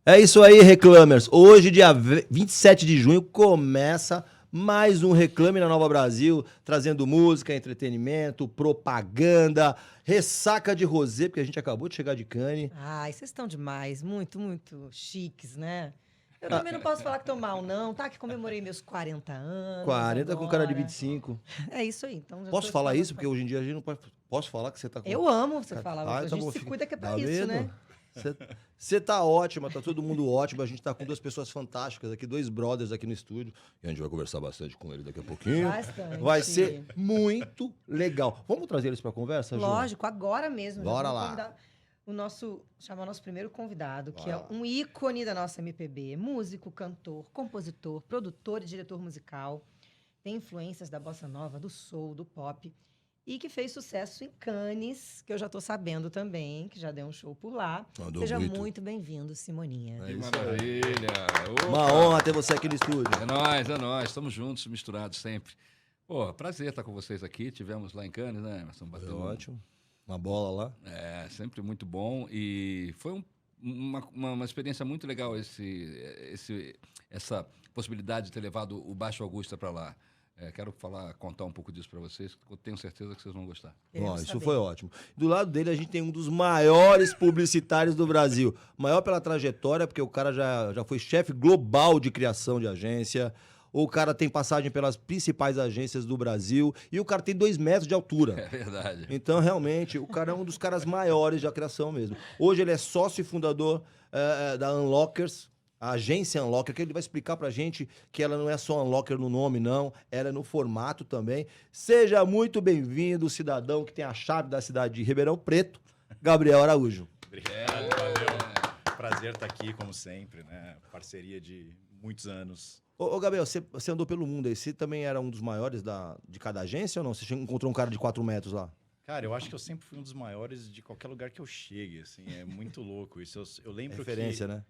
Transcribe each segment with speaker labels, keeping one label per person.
Speaker 1: É isso aí, Reclamers. Hoje, dia 27 de junho, começa mais um Reclame na Nova Brasil, trazendo música, entretenimento, propaganda, ressaca de rosé, porque a gente acabou de chegar de Cannes.
Speaker 2: Ai, vocês estão demais, muito chiques, né? Eu também não posso falar que tô mal, não, tá? Que comemorei meus 40 anos
Speaker 1: 40 com cara de
Speaker 2: agora.
Speaker 1: 25.
Speaker 2: É isso aí, então já
Speaker 1: Posso
Speaker 2: tô
Speaker 1: falar
Speaker 2: falando
Speaker 1: isso? Porque hoje em dia a gente não pode... Posso falar que você tá com...
Speaker 2: Eu amo você
Speaker 1: Cara,
Speaker 2: falar,
Speaker 1: tá
Speaker 2: a gente
Speaker 1: bom,
Speaker 2: se
Speaker 1: fica...
Speaker 2: cuida que é pra
Speaker 1: Tá
Speaker 2: isso,
Speaker 1: vendo?
Speaker 2: né?
Speaker 1: Você tá ótima, tá todo mundo ótimo. A gente tá com duas pessoas fantásticas aqui, dois brothers aqui no estúdio. E a gente vai conversar bastante com eles daqui a pouquinho.
Speaker 2: Bastante.
Speaker 1: Vai ser muito legal. Vamos trazer eles pra conversa, Ju?
Speaker 2: Lógico, agora mesmo.
Speaker 1: Bora
Speaker 2: já vamos
Speaker 1: lá.
Speaker 2: convidar chamar o nosso primeiro convidado, que
Speaker 1: Bora
Speaker 2: é
Speaker 1: lá.
Speaker 2: um ícone da nossa MPB, músico, cantor, compositor, produtor e diretor musical. Tem influências da bossa nova, do soul, do pop. E que fez sucesso em Cannes, que eu já estou sabendo também, que já deu um show por lá.
Speaker 1: Mandou
Speaker 2: Seja
Speaker 1: muito.
Speaker 2: muito bem-vindo, Simoninha.
Speaker 1: É
Speaker 3: Que
Speaker 1: isso
Speaker 3: maravilha! Opa!
Speaker 1: Uma honra ter você aqui no estúdio.
Speaker 3: É nóis, estamos juntos, misturados sempre. Pô, prazer estar com vocês aqui. Tivemos lá em Cannes, né, Emerson?
Speaker 1: Foi
Speaker 3: Batendo
Speaker 1: ótimo. Uma bola lá.
Speaker 3: É, sempre muito bom. E foi uma experiência muito legal essa possibilidade de ter levado o Baixo Augusta para lá. Quero contar um pouco disso para vocês, que eu tenho certeza que vocês vão gostar.
Speaker 1: Ó, isso
Speaker 2: saber.
Speaker 1: foi ótimo. Do lado dele, a gente tem um dos maiores publicitários do Brasil. Maior pela trajetória, porque o cara já foi chefe global de criação de agência. O cara tem passagem pelas principais agências do Brasil. E o cara tem 2 metros de altura.
Speaker 3: É verdade.
Speaker 1: Então, realmente, o cara é um dos caras maiores da criação mesmo. Hoje ele é sócio e fundador da Unlockers, a agência Unlocker, que ele vai explicar pra gente que ela não é só Unlocker no nome, não. Ela é no formato também. Seja muito bem-vindo, cidadão que tem a chave da cidade de Ribeirão Preto, Gabriel Araújo.
Speaker 4: Obrigado, valeu. Prazer estar aqui, como sempre, né? Parceria de muitos anos.
Speaker 1: Ô Gabriel, você andou pelo mundo aí. Você também era um dos maiores de cada agência ou não? Você encontrou um cara de 4 metros lá?
Speaker 4: Cara, eu acho que eu sempre fui um dos maiores de qualquer lugar que eu chegue, assim. É muito louco isso. Eu lembro
Speaker 1: Referência, né?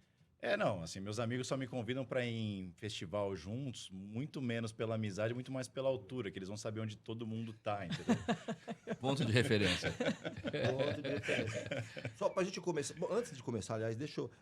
Speaker 4: Não, assim, meus amigos só me convidam para ir em festival juntos, muito menos pela amizade, muito mais pela altura, que eles vão saber onde todo mundo tá, entendeu?
Speaker 3: Ponto de referência.
Speaker 1: Ponto de referência. Só pra gente começar. Bom, antes de começar, aliás,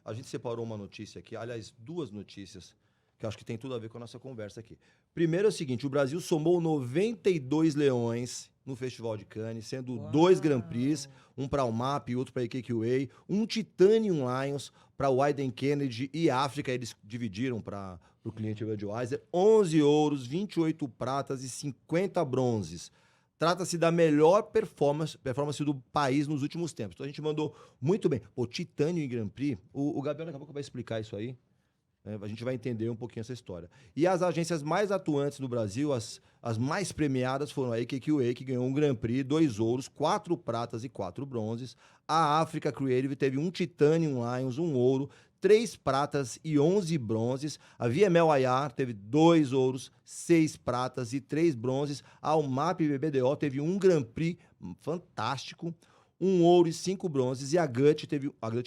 Speaker 1: a gente separou uma notícia aqui, aliás, 2 notícias, que eu acho que tem tudo a ver com a nossa conversa aqui. Primeiro é o seguinte: o Brasil somou 92 leões no Festival de Cannes, sendo 2 Grand Prix, um para o MAP e outro para a AKQA, um Titanium Lions para o Wyden Kennedy e África, eles dividiram para o cliente Budweiser, 11 ouros, 28 pratas e 50 bronzes. Trata-se da melhor performance do país nos últimos tempos. Então a gente mandou muito bem. Pô, Titanium e Grand Prix, o Gabriel daqui a pouco vai explicar isso aí. A gente vai entender um pouquinho essa história. E as agências mais atuantes do Brasil, as mais premiadas, foram a AKQA, que ganhou um Grand Prix, 2 ouros, 4 pratas e 4 bronzes. A Africa Creative teve um Titanium Lions, 1 ouro, 3 pratas e 11 bronzes. A VML IR teve 2 ouros, 6 pratas e 3 bronzes. A UMAP BBDO teve um Grand Prix fantástico, 1 ouro e 5 bronzes, e a GUT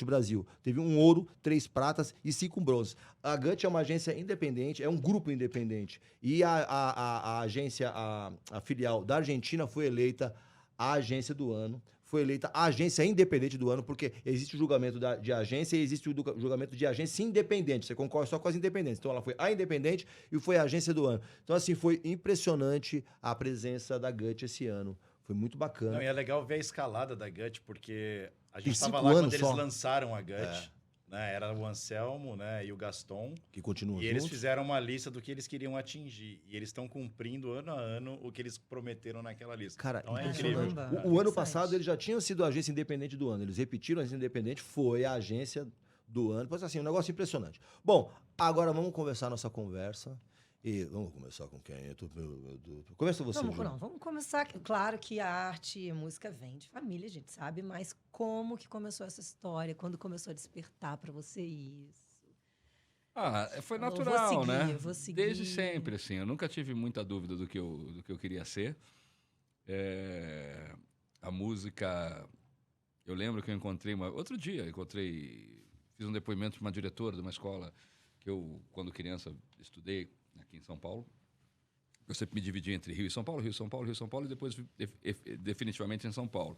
Speaker 1: Brasil teve 1 ouro, 3 pratas e 5 bronzes. A GUT é uma agência independente, é um grupo independente, e a agência, a filial da Argentina foi eleita a agência do ano, foi eleita a agência independente do ano, porque existe o julgamento de agência e existe o julgamento de agência independente, você concorre só com as independentes. Então ela foi a independente e foi a agência do ano. Então assim, foi impressionante a presença da GUT esse ano. Foi muito bacana.
Speaker 4: Não, e é legal ver a escalada da GUT, porque a
Speaker 1: Tem
Speaker 4: gente estava
Speaker 1: 5
Speaker 4: lá
Speaker 1: anos
Speaker 4: quando eles
Speaker 1: só.
Speaker 4: lançaram a GUT, né? Era o Anselmo, né, e o Gaston.
Speaker 1: Que continuam
Speaker 4: E eles
Speaker 1: juntos.
Speaker 4: fizeram uma lista do que eles queriam atingir. E eles estão cumprindo ano a ano o que eles prometeram naquela lista.
Speaker 1: Cara,
Speaker 4: então é
Speaker 1: impressionante.
Speaker 4: incrível.
Speaker 1: O ano
Speaker 2: Interessante.
Speaker 1: passado eles já tinham sido a agência independente do ano. Eles repetiram a agência independente, foi a agência do ano. Pois assim, um negócio impressionante. Bom, agora vamos conversar nossa conversa. E vamos começar com quem? Começa você, Ju.
Speaker 2: Vamos começar. Claro que a arte e a música vem de família, a gente sabe, mas como que começou essa história? Quando começou a despertar para você isso?
Speaker 3: Foi
Speaker 2: Falou,
Speaker 3: natural,
Speaker 2: vou seguir,
Speaker 3: né?
Speaker 2: vou seguir.
Speaker 3: Desde sempre, assim. Eu nunca tive muita dúvida do que eu queria ser. A música... Eu lembro que eu encontrei outro dia, fiz um depoimento para uma diretora de uma escola que eu, quando criança, estudei aqui em São Paulo. Eu sempre me dividi entre Rio e São Paulo, Rio e São Paulo, Rio e São Paulo, e depois definitivamente em São Paulo.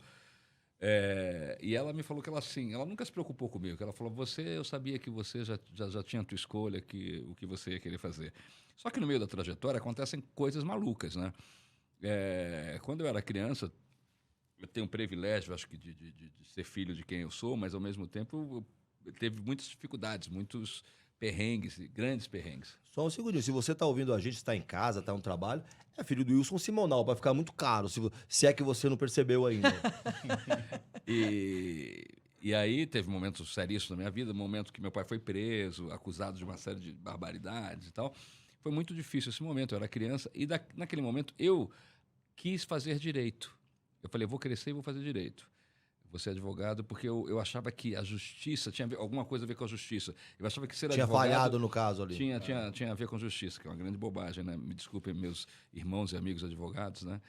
Speaker 3: E ela me falou que ela nunca se preocupou comigo, que ela falou, eu sabia que você já tinha a tua escolha, o que você ia querer fazer. Só que no meio da trajetória acontecem coisas malucas, né? Quando eu era criança, eu tenho o privilégio, acho que, de ser filho de quem eu sou, mas, ao mesmo tempo, eu teve muitas dificuldades, muitos perrengues, grandes perrengues.
Speaker 1: Só um segundinho, se você tá ouvindo a gente, está em casa, está no trabalho, é filho do Wilson Simonal, vai ficar muito caro, se é que você não percebeu ainda.
Speaker 3: E aí teve momentos seríssimos na minha vida, momento que meu pai foi preso, acusado de uma série de barbaridades e tal. Foi muito difícil esse momento, eu era criança, e naquele momento eu quis fazer direito. Eu falei, vou crescer e vou fazer direito. Vou ser advogado, porque eu achava que a justiça tinha alguma coisa a ver com a justiça. Eu achava que ser
Speaker 1: Tinha
Speaker 3: advogado...
Speaker 1: falhado no caso ali.
Speaker 3: Tinha a ver com justiça, que é uma grande bobagem, né? Me desculpem, meus irmãos e amigos advogados, né?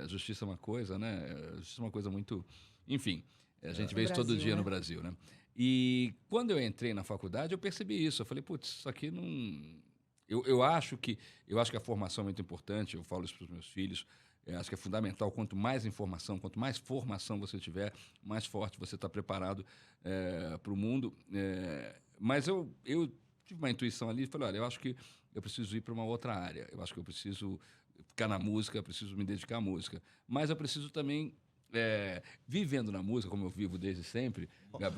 Speaker 3: Justiça é uma coisa, né? Justiça é uma coisa muito... Enfim, a gente vê isso todo dia no Brasil, né? E quando eu entrei na faculdade, eu percebi isso. Eu falei, putz, isso aqui não... Eu acho que a formação é muito importante, eu falo isso para os meus filhos. Acho que é fundamental, quanto mais informação, quanto mais formação você tiver, mais forte você está preparado para o mundo. Mas eu tive uma intuição ali e falei, olha, eu acho que eu preciso ir para uma outra área. Eu acho que eu preciso ficar na música, eu preciso me dedicar à música. Mas eu preciso também, vivendo na música, como eu vivo desde sempre,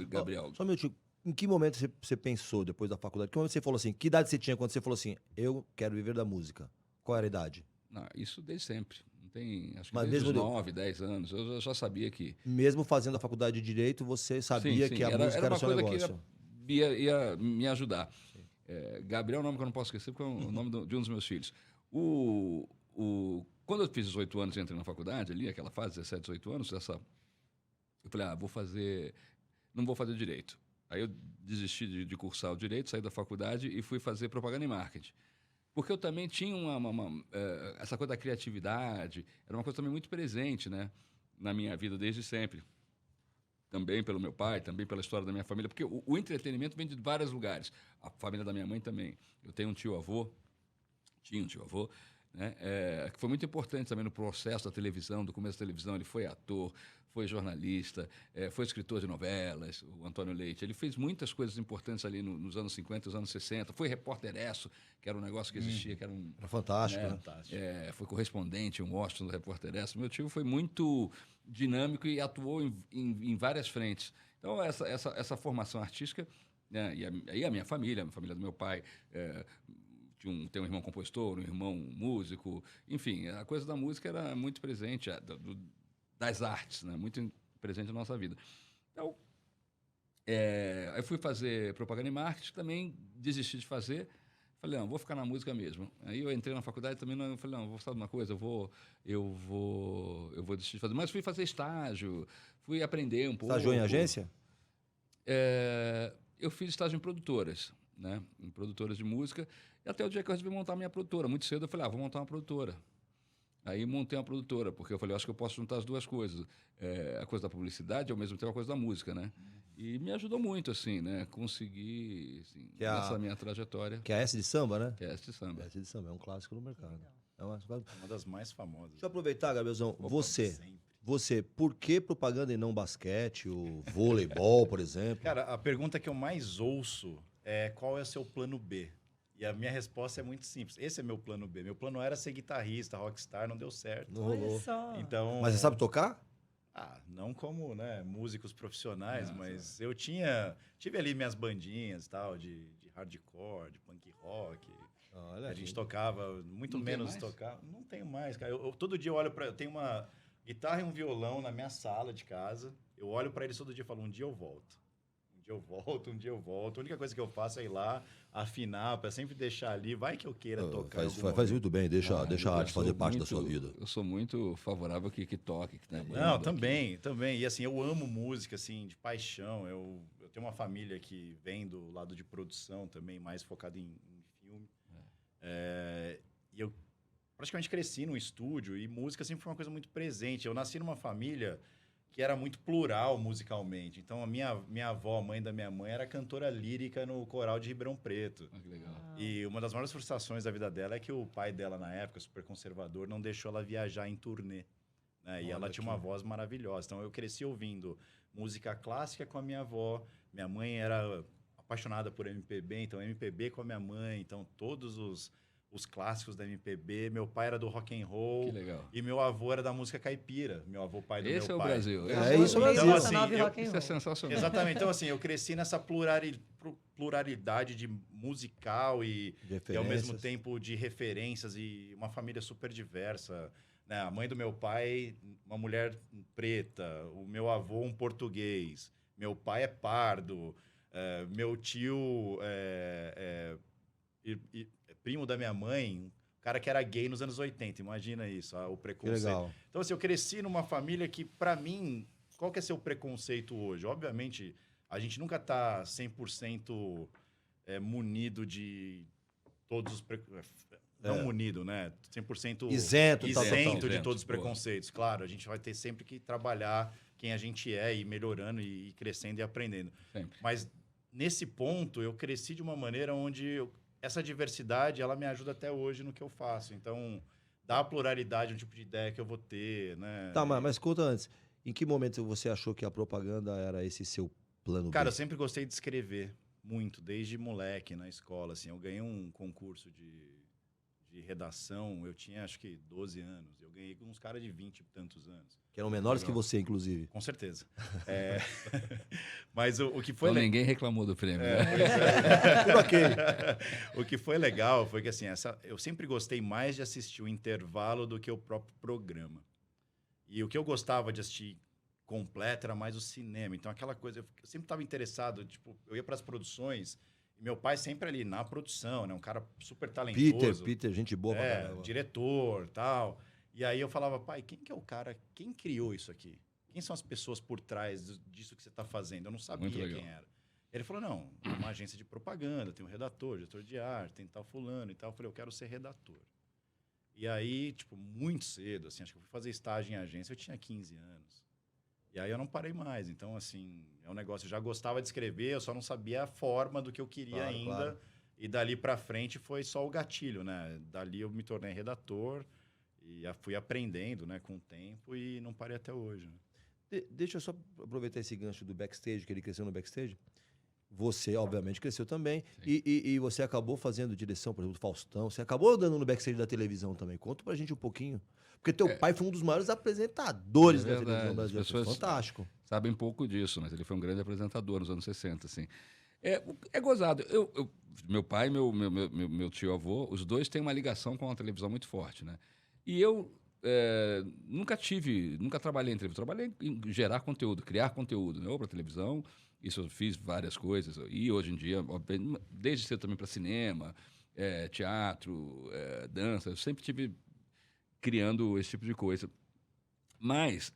Speaker 3: Gabriel...
Speaker 1: Só um minutinho. Em que momento você pensou, depois da faculdade? Que momento você falou assim? Que idade você tinha quando você falou assim, eu quero viver da música? Qual era a idade?
Speaker 3: Não, isso desde sempre. Não tem, acho que
Speaker 1: Mas
Speaker 3: desde
Speaker 1: mesmo
Speaker 3: os 9, 10 anos, eu já sabia que...
Speaker 1: Mesmo fazendo a faculdade de Direito, você sabia que a música era o seu negócio?
Speaker 3: Ia me ajudar. Gabriel é um nome que eu não posso esquecer, porque é o nome de um dos meus filhos. Quando eu fiz 18 anos e entrei na faculdade, ali, aquela fase, 17, 18 anos, eu falei, não vou fazer Direito. Aí eu desisti de cursar o Direito, saí da faculdade e fui fazer Propaganda e Marketing. Porque eu também tinha essa coisa da criatividade, era uma coisa também muito presente, né, na minha vida desde sempre. Também pelo meu pai, também pela história da minha família, porque o entretenimento vem de vários lugares. A família da minha mãe também. Eu tenho tinha um tio-avô, né, que foi muito importante também no processo da televisão, do começo da televisão. Ele foi ator, foi jornalista, foi escritor de novelas, o Antônio Leite. Ele fez muitas coisas importantes ali nos anos 50, nos anos 60. Foi repórter-esso, que era um negócio que existia, que era um...
Speaker 1: Era fantástico, né?
Speaker 4: Fantástico.
Speaker 3: Foi correspondente em Washington do repórter-esso. Meu tio foi muito dinâmico e atuou em várias frentes. Então, essa formação artística, né, e aí a minha família do meu pai... tem um irmão compositor, um irmão músico, enfim, a coisa da música era muito presente, das artes, né? Muito presente na nossa vida. Então, eu fui fazer Propaganda e Marketing, também desisti de fazer, falei, não, vou ficar na música mesmo. Aí eu entrei na faculdade também, falei, não, vou fazer uma coisa, eu vou desistir de fazer. Mas fui fazer estágio, fui aprender um pouco.
Speaker 1: Estagiou em agência?
Speaker 3: Eu fiz estágio em produtoras, né? Em produtoras de música, e até o dia que eu resolvi montar a minha produtora. Muito cedo eu falei, vou montar uma produtora. Aí montei uma produtora, porque eu falei, acho que eu posso juntar as duas coisas. A coisa da publicidade e, ao mesmo tempo, a coisa da música, né? E me ajudou muito, assim, né? Conseguir, assim, nessa minha trajetória.
Speaker 1: Que é a S de Samba, né?
Speaker 3: Que é S de Samba.
Speaker 1: S de Samba, é um clássico no mercado. É uma
Speaker 4: das mais famosas.
Speaker 1: Deixa eu aproveitar, Gabrielzão.
Speaker 4: Sempre.
Speaker 1: Você, por que propaganda e não basquete, ou voleibol, por exemplo?
Speaker 4: Cara, a pergunta que eu mais ouço é qual é o seu plano B? E a minha resposta é muito simples. Esse é meu plano B. Meu plano era ser guitarrista, rockstar, não deu certo.
Speaker 1: Não rolou.
Speaker 2: Olha só.
Speaker 4: Então,
Speaker 1: Mas você sabe tocar?
Speaker 4: não como, né, músicos profissionais, mas eu tive ali minhas bandinhas, tal, de hardcore, de punk rock.
Speaker 1: Olha,
Speaker 4: A gente tocava, muito
Speaker 3: Não tem
Speaker 4: menos
Speaker 3: mais?
Speaker 4: tocar. Não tenho mais, cara. Todo dia eu olho para, eu tenho uma guitarra e um violão na minha sala de casa. Eu olho para eles todo dia e falo, um dia eu volto. Um dia eu volto. A única coisa que eu faço é ir lá, afinar, para sempre deixar ali. Vai que eu queira tocar.
Speaker 1: Faz muito bem, deixa a arte fazer parte da sua vida.
Speaker 3: Eu sou muito favorável que toque, que tenha banda.
Speaker 4: Não, também. E assim, eu amo música, assim, de paixão. Eu tenho uma família que vem do lado de produção também, mais focada em filme. E eu praticamente cresci num estúdio e música sempre foi uma coisa muito presente. Eu nasci numa família que era muito plural musicalmente. Então, a minha avó, mãe da minha mãe, era cantora lírica no coral de Ribeirão Preto.
Speaker 3: Que legal.
Speaker 4: E uma das maiores frustrações da vida dela é que o pai dela, na época, super conservador, não deixou ela viajar em turnê. né? E
Speaker 1: Olha
Speaker 4: ela tinha
Speaker 1: que-
Speaker 4: uma voz maravilhosa. Então eu cresci ouvindo música clássica com a minha avó. Minha mãe era apaixonada por MPB, então MPB com a minha mãe. Então todos os clássicos da MPB. Meu pai era do rock and roll.
Speaker 3: Que legal.
Speaker 4: E meu avô era da música caipira. Meu avô, pai do
Speaker 3: Esse é
Speaker 4: meu
Speaker 3: o
Speaker 4: pai.
Speaker 3: Brasil.
Speaker 1: É isso,
Speaker 2: Meio
Speaker 1: Brasil.
Speaker 2: bossa
Speaker 4: Então,
Speaker 2: nova e
Speaker 4: assim,
Speaker 2: rock and
Speaker 3: Isso é
Speaker 2: roll.
Speaker 3: sensacional.
Speaker 4: Exatamente. Então, assim, eu cresci nessa pluralidade de musical e ao mesmo
Speaker 1: Referências.
Speaker 4: tempo de referências e uma família super diversa. Né? A mãe do meu pai, uma mulher preta, o meu avô, um português, meu pai é pardo, meu tio primo da minha mãe, um cara que era gay nos anos 80, imagina isso, o
Speaker 1: Que
Speaker 4: preconceito.
Speaker 1: legal.
Speaker 4: Então, assim, eu cresci numa família que, para mim, qual que é seu preconceito hoje? Obviamente, a gente nunca tá 100% munido de todos os não munido, né? 100%
Speaker 1: Isento, tal, tal, tal.
Speaker 4: isento de
Speaker 3: Isento,
Speaker 4: todos os
Speaker 3: boa.
Speaker 4: preconceitos. Claro, a gente vai ter sempre que trabalhar quem a gente é e ir melhorando e crescendo e aprendendo.
Speaker 3: Sempre.
Speaker 4: Mas nesse ponto, eu cresci de uma maneira onde essa diversidade, ela me ajuda até hoje no que eu faço. Então, dá pluralidade, um tipo de ideia que eu vou ter, né?
Speaker 1: Tá, mas conta antes. Em que momento você achou que a propaganda era esse seu plano
Speaker 4: Cara, eu
Speaker 1: B?
Speaker 4: sempre gostei de escrever muito, desde moleque na escola, assim. Eu ganhei um concurso de redação, eu tinha acho que 12 anos. Eu ganhei com uns caras de 20 e tantos anos.
Speaker 1: Que eram menores
Speaker 4: Legal.
Speaker 1: que você, inclusive.
Speaker 4: Com certeza. Mas o que foi
Speaker 3: Então, ninguém reclamou do prêmio. né?
Speaker 1: Tudo ok.
Speaker 4: O que foi legal foi que assim, eu sempre gostei mais de assistir o intervalo do que o próprio programa. E o que eu gostava de assistir completo era mais o cinema. Então, aquela coisa, eu sempre estava interessado, tipo, eu ia para as produções e meu pai sempre ali na produção, né? Um cara super talentoso.
Speaker 1: Peter, gente boa pra caramba.
Speaker 4: Diretor, tal. E aí eu falava, pai, quem que é o cara, quem criou isso aqui? Quem são as pessoas por trás disso que você está fazendo? Eu não sabia
Speaker 3: Muito legal.
Speaker 4: quem era. Ele falou, não, é uma agência de propaganda, tem um redator, diretor de arte, tem tal fulano e tal. Eu falei, eu quero ser redator. E aí, tipo, muito cedo, assim, acho que eu fui fazer estágio em agência, eu tinha 15 anos. E aí eu não parei mais. Então, assim, é um negócio, eu já gostava de escrever, eu só não sabia a forma do que eu queria
Speaker 1: Claro,
Speaker 4: ainda.
Speaker 1: claro.
Speaker 4: E dali pra frente foi só o gatilho, né? Dali eu me tornei redator e fui aprendendo, né, com o tempo e não parei até hoje. Né?
Speaker 1: Deixa eu só aproveitar esse gancho do backstage, que ele cresceu no backstage. Você, obviamente, cresceu também. E você acabou fazendo direção, por exemplo, do Faustão. Você acabou andando no backstage da televisão também. Conta pra gente um pouquinho. Porque teu pai foi um dos maiores apresentadores
Speaker 3: É
Speaker 1: da
Speaker 3: verdade,
Speaker 1: televisão
Speaker 3: as
Speaker 1: brasileira. Foi
Speaker 3: pessoas-
Speaker 1: fantástico.
Speaker 3: Sabem pouco disso, mas ele foi um grande apresentador nos anos 60, assim. É gozado. Meu pai e meu tio-avô, os dois têm uma ligação com a televisão muito forte, né? E eu nunca trabalhei em televisão. Trabalhei em gerar conteúdo, criar conteúdo, né? Ou para televisão, isso eu fiz várias coisas. E hoje em dia, desde cedo também para cinema, teatro, dança, eu sempre tive criando esse tipo de coisa. Mas,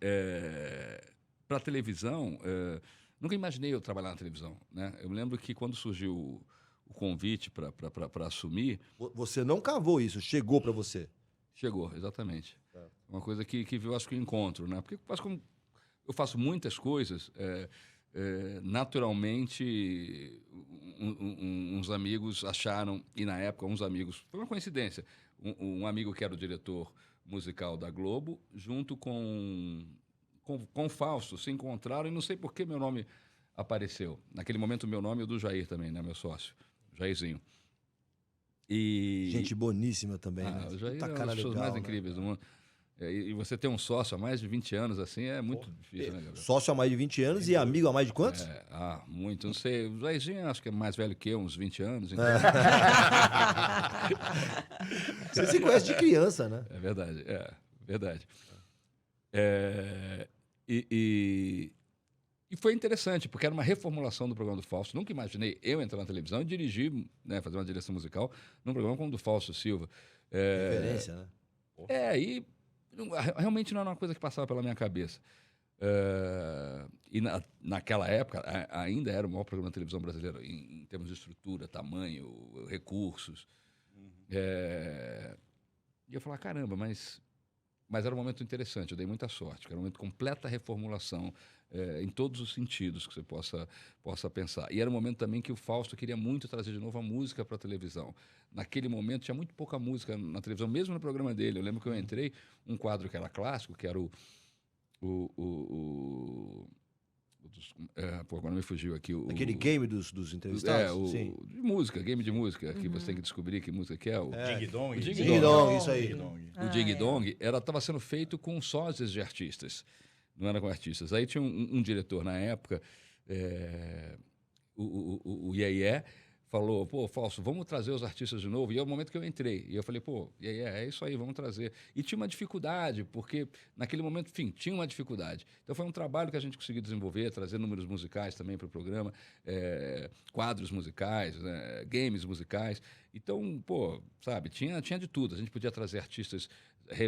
Speaker 3: para televisão, nunca imaginei eu trabalhar na televisão, né? Eu lembro que quando surgiu o convite para assumir,
Speaker 1: Você não cavou isso, chegou pra você.
Speaker 3: chegou, exatamente.
Speaker 1: Tá.
Speaker 3: Uma coisa que eu acho que eu encontro, né? Porque como eu faço muitas coisas, naturalmente, uns amigos acharam, e na época uns amigos, foi uma coincidência, um amigo que era o diretor musical da Globo, junto com o Fausto, se encontraram e não sei por que meu nome apareceu. Naquele momento, o meu nome é o do Jair também, né? Meu sócio, Jairzinho. E...
Speaker 1: Gente boníssima também, né?
Speaker 3: o Jair
Speaker 1: Puta
Speaker 3: é uma
Speaker 1: cara
Speaker 3: das pessoas
Speaker 1: legal,
Speaker 3: mais
Speaker 1: né?
Speaker 3: incríveis do mundo. E você ter um sócio há mais de 20 anos, assim, é muito difícil, né, Gabriel?
Speaker 1: Sócio há mais de 20 anos e amigo há mais de quantos?
Speaker 3: Muito. Não sei. O Jairzinho acho que é mais velho que eu, uns 20 anos. Então...
Speaker 1: Você se conhece de criança, né?
Speaker 3: É verdade, verdade. E foi interessante, porque era uma reformulação do programa do Fausto. Nunca imaginei eu entrar na televisão e dirigir, né, fazer uma direção musical num programa como o do Fausto Silva.
Speaker 1: Referência, né?
Speaker 3: E realmente não era uma coisa que passava pela minha cabeça. E naquela época ainda era o maior programa de televisão brasileiro em termos de estrutura, tamanho, recursos. E eu falava, caramba, mas era um momento interessante, eu dei muita sorte, era um momento de completa reformulação em todos os sentidos que você possa pensar. E era um momento também que o Fausto queria muito trazer de novo a música para a televisão. Naquele momento tinha muito pouca música na televisão, mesmo no programa dele. Eu lembro que eu entrei, um quadro que era clássico, que era Pô, agora me fugiu aqui.
Speaker 1: Aquele game dos entrevistados?
Speaker 3: Sim. De música, game de música, que você tem que descobrir que música que é. O
Speaker 4: Ding Dong.
Speaker 3: o Ding
Speaker 1: Ding Dong, isso aí.
Speaker 4: Ding Dong.
Speaker 3: O Ding Dong estava sendo feito com sósias de artistas, não era com artistas. Aí tinha um diretor na época, o Iê, falou, pô, Fausto, vamos trazer os artistas de novo. E é o momento que eu entrei. E eu falei, pô, é isso aí, vamos trazer. E tinha uma dificuldade, porque naquele momento, enfim, tinha uma dificuldade. Então foi um trabalho que a gente conseguiu desenvolver, trazer números musicais também para o programa, quadros musicais, né, games musicais. Então, pô, sabe, tinha de tudo. A gente podia trazer artistas,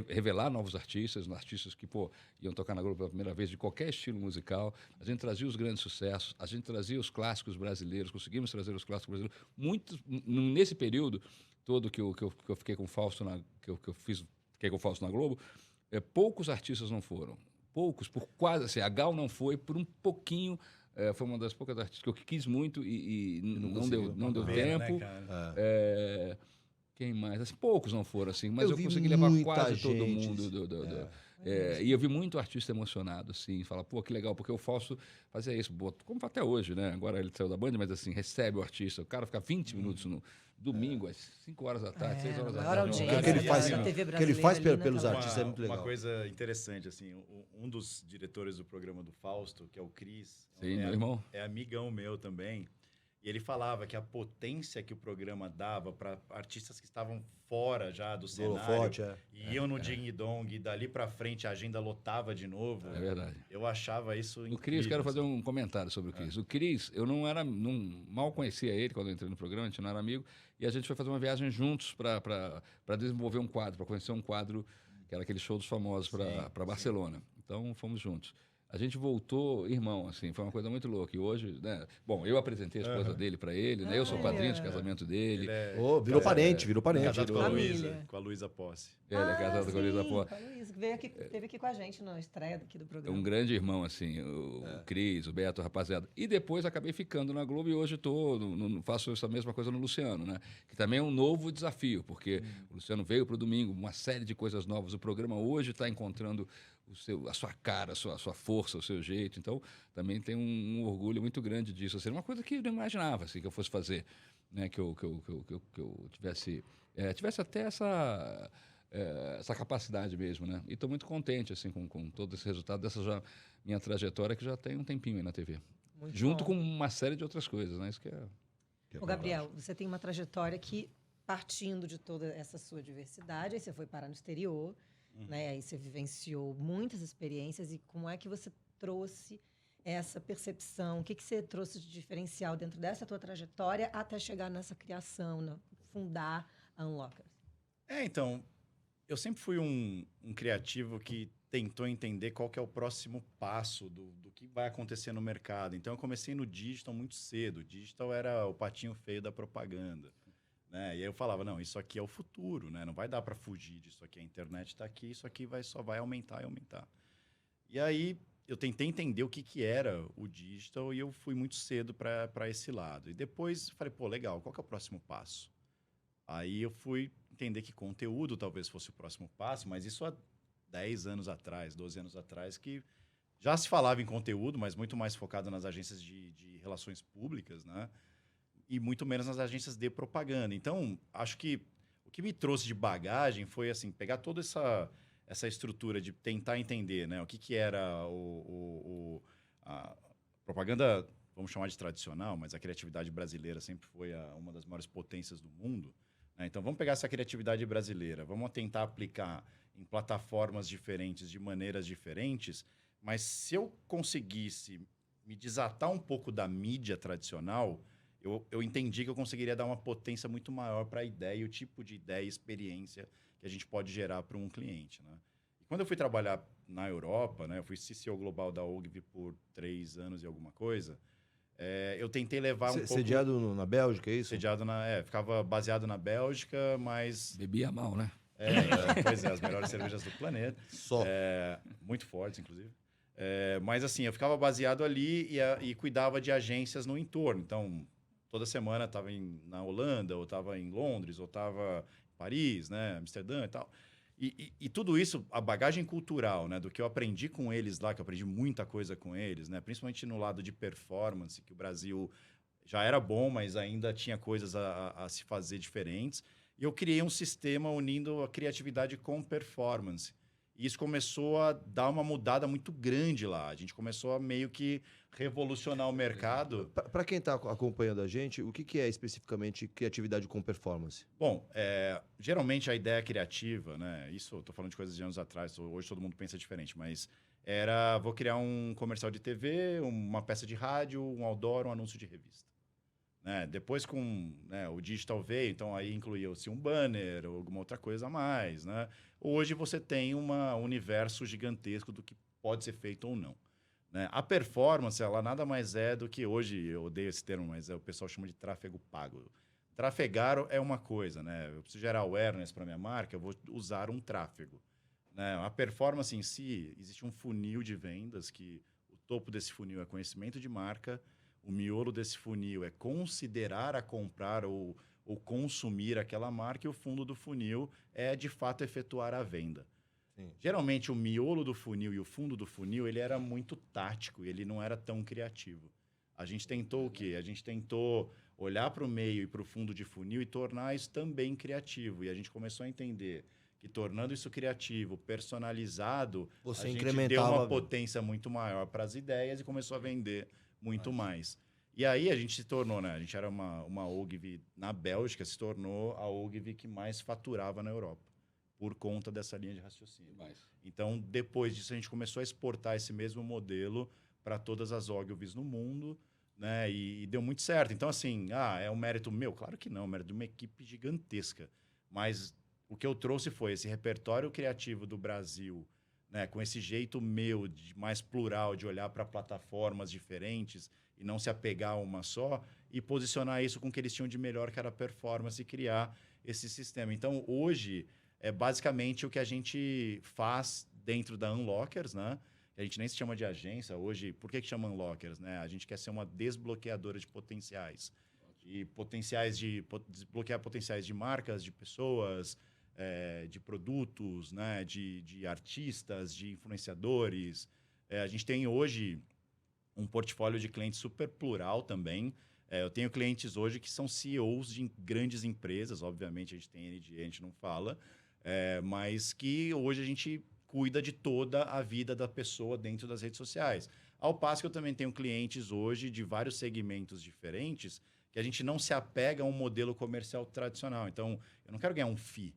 Speaker 3: revelar novos artistas que, pô, iam tocar na Globo pela primeira vez, de qualquer estilo musical. A gente trazia os grandes sucessos, a gente trazia os clássicos brasileiros, conseguimos trazer os clássicos brasileiros. Muitos, nesse período todo que eu fiquei com o Fausto, fiquei com o Fausto na Globo, poucos artistas não foram. Poucos, por quase, assim, a Gal não foi, por um pouquinho. Foi uma das poucas artistas que eu quis muito e não deu tempo.
Speaker 4: Né,
Speaker 3: Quem mais? Assim, poucos não foram, assim, mas eu
Speaker 1: vi
Speaker 3: consegui levar
Speaker 1: muita
Speaker 3: quase todo
Speaker 1: gente,
Speaker 3: mundo. E eu vi muito artista emocionado, assim, fala, pô, que legal, porque o Fausto fazia isso, como até hoje, né? Agora ele saiu da Band, mas assim, recebe o artista, o cara fica 20 minutos no domingo, às 5 horas da tarde, 6 horas da
Speaker 2: maior
Speaker 3: tarde.
Speaker 2: audiência
Speaker 1: O que ele faz,
Speaker 2: da TV
Speaker 1: que ele
Speaker 2: brasileira
Speaker 1: faz
Speaker 2: ali
Speaker 1: pelos
Speaker 2: naquela-
Speaker 1: artistas é muito legal.
Speaker 4: Uma coisa interessante, assim, um dos diretores do programa do Fausto, que é o Cris,
Speaker 3: Sim, meu irmão.
Speaker 4: é amigão meu também, e ele falava que a potência que o programa dava para artistas que estavam fora já do cenário,
Speaker 1: Holofote,
Speaker 4: iam no Ding Dong, e dali para frente a agenda lotava de novo.
Speaker 3: É verdade.
Speaker 4: Eu achava isso incrível.
Speaker 3: O Cris, quero fazer
Speaker 4: assim.
Speaker 3: um comentário sobre o Cris. O Cris, eu mal conhecia ele quando eu entrei no programa, a gente não era amigo, e a gente foi fazer uma viagem juntos para desenvolver um quadro, para conhecer um quadro, que era aquele show dos famosos para Barcelona. Então, fomos juntos. A gente voltou irmão, assim, foi uma coisa muito louca. E hoje, né? Bom, eu apresentei a esposa dele para ele, né? Eu sou padrinho de casamento dele.
Speaker 4: Ele é
Speaker 1: Virou parente.
Speaker 4: casado com a
Speaker 2: Família.
Speaker 4: Luísa, com a Luísa Posse.
Speaker 3: Ele é casado com a Luísa
Speaker 2: sim,
Speaker 3: Pó.
Speaker 2: com a Luísa, que veio aqui, teve aqui com a gente na estreia daqui do
Speaker 3: É
Speaker 2: programa.
Speaker 3: um grande irmão, assim, o Cris, o Beto, rapaziada. E depois acabei ficando na Globo e hoje faço essa mesma coisa no Luciano, né? Que também é um novo desafio, porque o Luciano veio para o domingo, uma série de coisas novas. O programa hoje está encontrando a sua cara, a sua força, o seu jeito. Então, também tem um orgulho muito grande disso. Assim, uma coisa que eu não imaginava assim, que eu fosse fazer, né? Que eu tivesse até essa capacidade mesmo, né? E estou muito contente assim com todo esse resultado dessa minha trajetória que já tem um tempinho aí na TV.
Speaker 2: Muito
Speaker 3: Junto
Speaker 2: bom.
Speaker 3: com uma série de outras coisas, né? Isso que é...
Speaker 2: Ô, Gabriel, você tem uma trajetória que, partindo de toda essa sua diversidade, aí você foi parar no exterior, né? Aí você vivenciou muitas experiências. E como é que você trouxe essa percepção? O que você trouxe de diferencial dentro dessa tua trajetória até chegar nessa criação, né? Fundar a Unlockers?
Speaker 4: Então, eu sempre fui um criativo que tentou entender qual que é o próximo passo do que vai acontecer no mercado. Então, eu comecei no digital muito cedo. O digital era o patinho feio da propaganda, né? E aí eu falava, não, isso aqui é o futuro, né? Não vai dar para fugir disso aqui. A internet está aqui, isso aqui só vai aumentar e aumentar. E aí, eu tentei entender o que era o digital e eu fui muito cedo para esse lado. E depois, falei, pô, legal, qual que é o próximo passo? Aí eu fui entender que conteúdo talvez fosse o próximo passo, mas isso há 10 anos atrás, 12 anos atrás, que já se falava em conteúdo, mas muito mais focado nas agências de relações públicas, né? E muito menos nas agências de propaganda. Então, acho que o que me trouxe de bagagem foi assim, pegar toda essa estrutura de tentar entender, né? O que era a propaganda, vamos chamar de tradicional, mas a criatividade brasileira sempre foi uma das maiores potências do mundo. Então, vamos pegar essa criatividade brasileira, vamos tentar aplicar em plataformas diferentes, de maneiras diferentes, mas se eu conseguisse me desatar um pouco da mídia tradicional, eu entendi que eu conseguiria dar uma potência muito maior para a ideia e o tipo de ideia e experiência que a gente pode gerar para um cliente, né? E quando eu fui trabalhar na Europa, né, eu fui CCO global da Ogilvy por 3 anos e alguma coisa, eu tentei levar um pouco...
Speaker 1: Sediado na Bélgica, é isso?
Speaker 4: Sediado ficava baseado na Bélgica, mas...
Speaker 3: Bebia mal, né?
Speaker 4: Pois é, as melhores cervejas do planeta.
Speaker 1: Só.
Speaker 4: Muito fortes, inclusive. Mas assim, eu ficava baseado ali e cuidava de agências no entorno. Então, toda semana estava na Holanda, ou estava em Londres, ou estava em Paris, né, Amsterdã e tal. E tudo isso, a bagagem cultural, né, do que eu aprendi com eles lá, que eu aprendi muita coisa com eles, né, principalmente no lado de performance, que o Brasil já era bom, mas ainda tinha coisas a se fazer diferentes. E eu criei um sistema unindo a criatividade com performance. E isso começou a dar uma mudada muito grande lá. A gente começou a meio que revolucionar o mercado.
Speaker 1: Para quem está acompanhando a gente, o que é especificamente criatividade com performance?
Speaker 4: Bom, geralmente a ideia criativa, né? Isso eu estou falando de coisas de anos atrás, hoje todo mundo pensa diferente, mas vou criar um comercial de TV, uma peça de rádio, um outdoor, um anúncio de revista. Né? Depois com o digital veio, então aí incluía-se um banner ou alguma outra coisa a mais. Né? Hoje você tem um universo gigantesco do que pode ser feito ou não. Né? A performance, ela nada mais é do que hoje, eu odeio esse termo, mas o pessoal chama de tráfego pago. Trafegar é uma coisa, né? Eu preciso gerar awareness para minha marca, eu vou usar um tráfego. Né? A performance em si, existe um funil de vendas que o topo desse funil é conhecimento de marca, o miolo desse funil é considerar a comprar ou consumir aquela marca, e o fundo do funil é, de fato, efetuar a venda. Sim. Geralmente, o miolo do funil e o fundo do funil, ele era muito tático, ele não era tão criativo. A gente tentou o quê? A gente tentou olhar para o meio e para o fundo de funil e tornar isso também criativo. E a gente começou a entender que, tornando isso criativo, personalizado, a gente deu uma potência muito maior para as ideias e começou a vender muito mais. E aí a gente se tornou, né? A gente era uma Ogilvy na Bélgica, se tornou a Ogilvy que mais faturava na Europa, por conta dessa linha de raciocínio. Então, depois disso, a gente começou a exportar esse mesmo modelo para todas as Ogilvys no mundo, né? E deu muito certo. Então, assim, é um mérito meu? Claro que não, é um mérito de uma equipe gigantesca. Mas o que eu trouxe foi esse repertório criativo do Brasil, né, com esse jeito meu, mais plural, de olhar para plataformas diferentes e não se apegar a uma só, e posicionar isso com o que eles tinham de melhor, que era a performance, e criar esse sistema. Então, hoje, é basicamente o que a gente faz dentro da Unlockers, né? A gente nem se chama de agência hoje. Por que chama Unlockers? Né? A gente quer ser uma desbloqueadora de potenciais. E desbloquear potenciais de marcas, de pessoas, de produtos, né? de artistas, de influenciadores. A gente tem hoje um portfólio de clientes super plural também. Eu tenho clientes hoje que são CEOs de grandes empresas. Obviamente, a gente tem NDA, a gente não fala. Mas que hoje a gente cuida de toda a vida da pessoa dentro das redes sociais. Ao passo que eu também tenho clientes hoje de vários segmentos diferentes que a gente não se apega a um modelo comercial tradicional. Então, eu não quero ganhar um FII.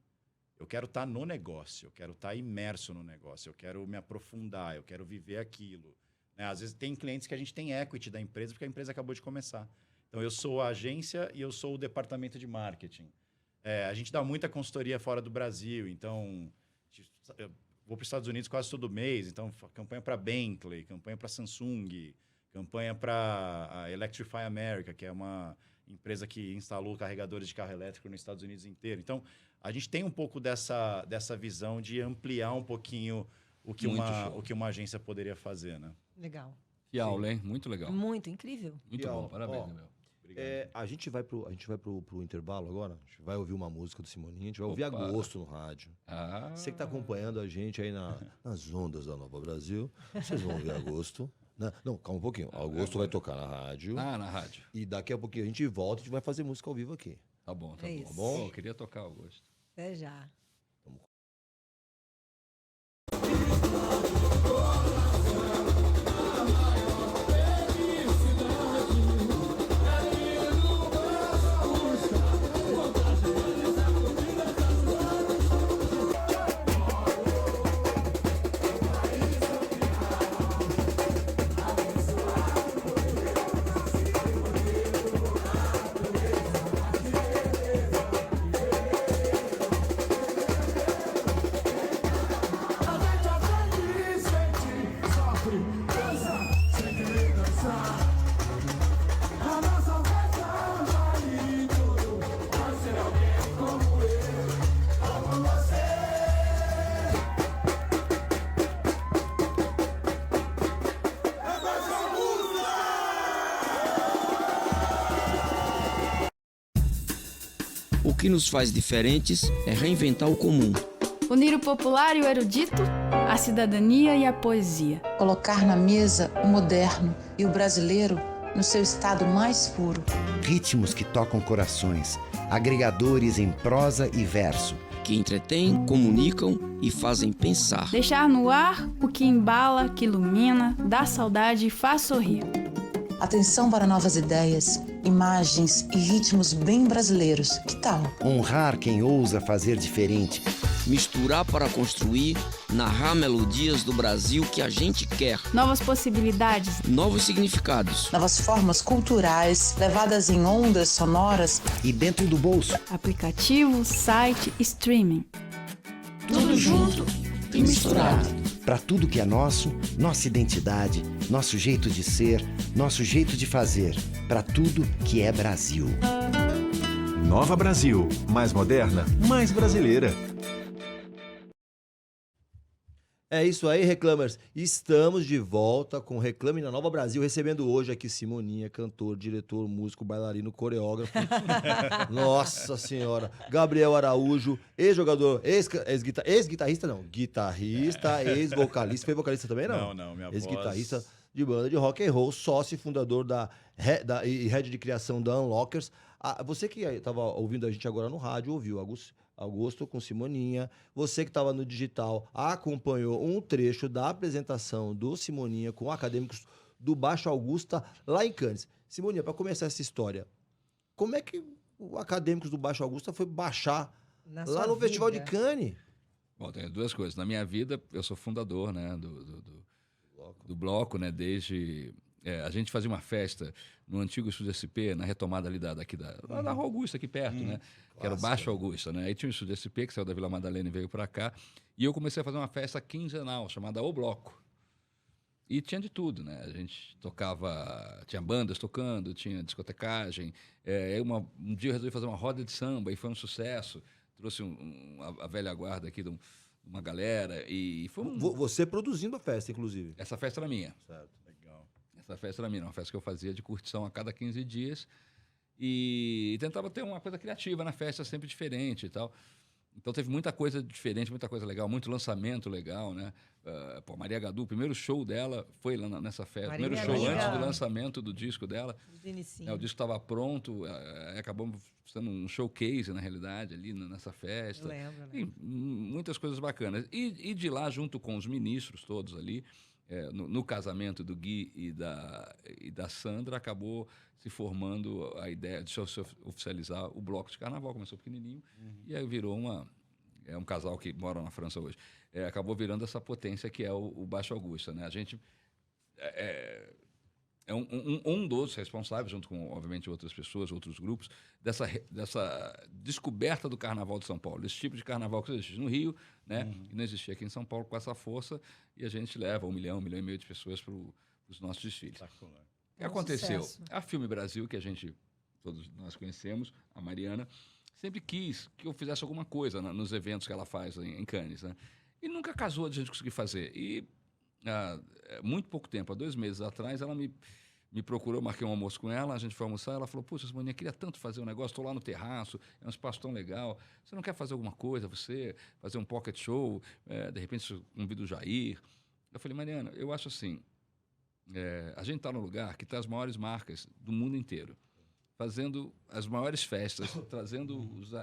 Speaker 4: Eu quero estar no negócio, eu quero estar imerso no negócio, eu quero me aprofundar, eu quero viver aquilo. Né? Às vezes tem clientes que a gente tem equity da empresa porque a empresa acabou de começar. Então, eu sou a agência e eu sou o departamento de marketing. A gente dá muita consultoria fora do Brasil, então eu vou para os Estados Unidos quase todo mês, então campanha para Bentley, campanha para Samsung, campanha para a Electrify America, que é uma empresa que instalou carregadores de carro elétrico nos Estados Unidos inteiro. Então, a gente tem um pouco dessa visão de ampliar um pouquinho o que uma agência poderia fazer, né?
Speaker 2: Legal.
Speaker 3: Que aula, hein? Muito legal.
Speaker 2: Muito incrível.
Speaker 3: Muito bom, parabéns, Gabriel.
Speaker 1: A gente vai pro intervalo agora. A gente vai ouvir uma música do Simoninho. A gente vai ouvir Agosto no rádio. Você que está acompanhando a gente aí nas ondas da Nova Brasil, vocês vão ouvir Agosto. Não, calma um pouquinho. Agosto vai tocar na rádio.
Speaker 3: Na rádio.
Speaker 1: E daqui a pouquinho a gente volta e a gente vai fazer música ao vivo aqui.
Speaker 3: Tá bom, tá
Speaker 2: Isso.
Speaker 3: bom. Pô, eu queria tocar Agosto.
Speaker 2: Até já.
Speaker 5: O que nos faz diferentes é reinventar o comum. Unir o popular e o erudito, a cidadania e a poesia.
Speaker 6: Colocar na mesa o moderno e o brasileiro no seu estado mais puro.
Speaker 7: Ritmos que tocam corações, agregadores em prosa e verso.
Speaker 8: Que entretêm, comunicam e fazem pensar.
Speaker 5: Deixar no ar o que embala, que ilumina, dá saudade e faz sorrir.
Speaker 6: Atenção para novas ideias, imagens e ritmos bem brasileiros. Que tal?
Speaker 7: Honrar quem ousa fazer diferente.
Speaker 8: Misturar para construir, narrar melodias do Brasil que a gente quer.
Speaker 5: Novas possibilidades.
Speaker 8: Novos significados.
Speaker 6: Novas formas culturais, levadas em ondas sonoras.
Speaker 7: E dentro do bolso.
Speaker 5: Aplicativo, site, streaming.
Speaker 8: Tudo junto e misturado.
Speaker 7: Para tudo que é nosso, nossa identidade, nosso jeito de ser, nosso jeito de fazer. Para tudo que é Brasil.
Speaker 9: Nova Brasil. Mais moderna, mais brasileira.
Speaker 1: É isso aí, Reclamers. Estamos de volta com Reclame na Nova Brasil, recebendo hoje aqui Simoninha, cantor, diretor, músico, bailarino, coreógrafo. Nossa Senhora. Gabriel Araújo, ex-jogador, ex-guitarrista, não. Guitarrista, ex-vocalista. Foi vocalista também, não?
Speaker 4: Não, minha
Speaker 1: Ex-guitarrista
Speaker 4: voz...
Speaker 1: de banda de rock and roll, sócio e fundador e head de criação da Unlockers. Você que estava ouvindo a gente agora no rádio, ouviu, Augusto com Simoninha. Você que estava no digital acompanhou um trecho da apresentação do Simoninha com acadêmicos do Baixo Augusta lá em Cannes. Simoninha, para começar essa história, como é que o acadêmicos do Baixo Augusta foi baixar lá no Festival de Cannes?
Speaker 3: Bom, tem duas coisas. Na minha vida, eu sou fundador, né, do bloco, né, desde... a gente fazia uma festa no antigo Estúdio SP, na retomada ali da Rua Augusta, aqui perto, né? Que era o Baixo Augusta, né? Aí tinha o Estúdio SP, que saiu da Vila Madalena e veio para cá. E eu comecei a fazer uma festa quinzenal, chamada O Bloco. E tinha de tudo, né? A gente tocava... Tinha bandas tocando, tinha discotecagem. Aí um dia eu resolvi fazer uma roda de samba e foi um sucesso. Trouxe a velha guarda aqui de uma galera e foi
Speaker 1: Você produzindo a festa, inclusive.
Speaker 3: Essa festa era minha.
Speaker 1: Certo.
Speaker 3: Essa festa era minha, uma festa que eu fazia de curtição a cada 15 dias e tentava ter uma coisa criativa na festa, sempre diferente e tal. Então teve muita coisa diferente, muita coisa legal, muito lançamento legal, né? Maria Gadu, o primeiro show dela foi lá nessa festa, primeiro show antes do lançamento do disco dela. O disco estava pronto, acabou sendo um showcase, na realidade, ali nessa festa.
Speaker 2: Eu lembro, né?
Speaker 3: E muitas coisas bacanas. E de lá, junto com os ministros todos ali, no casamento do Gui e da Sandra, acabou se formando a ideia de se oficializar o bloco de carnaval. Começou pequenininho e aí virou um casal que mora na França hoje. Acabou virando essa potência que é o Baixo Augusta, né? A gente é um dos responsáveis, junto com, obviamente, outras pessoas, outros grupos, dessa descoberta do Carnaval de São Paulo. Esse tipo de carnaval que existe no Rio, né? E não existia aqui em São Paulo com essa força, e a gente leva 1 milhão e meio de pessoas para os nossos desfiles. O que aconteceu?
Speaker 2: Sucesso.
Speaker 3: A Filme Brasil, que todos nós conhecemos, a Mariana, sempre quis que eu fizesse alguma coisa nos eventos que ela faz em Cannes, né? E nunca casou de a gente conseguir fazer. E há muito pouco tempo, há 2 meses atrás, ela me procurou, marquei um almoço com ela, a gente foi almoçar, ela falou, puxa, Simoninha, queria tanto fazer um negócio, estou lá no terraço, é um espaço tão legal, você não quer fazer alguma coisa, fazer um pocket show, de repente convido o Jair. Eu falei, Mariana, eu acho assim, a gente está num lugar que está as maiores marcas do mundo inteiro, fazendo as maiores festas, trazendo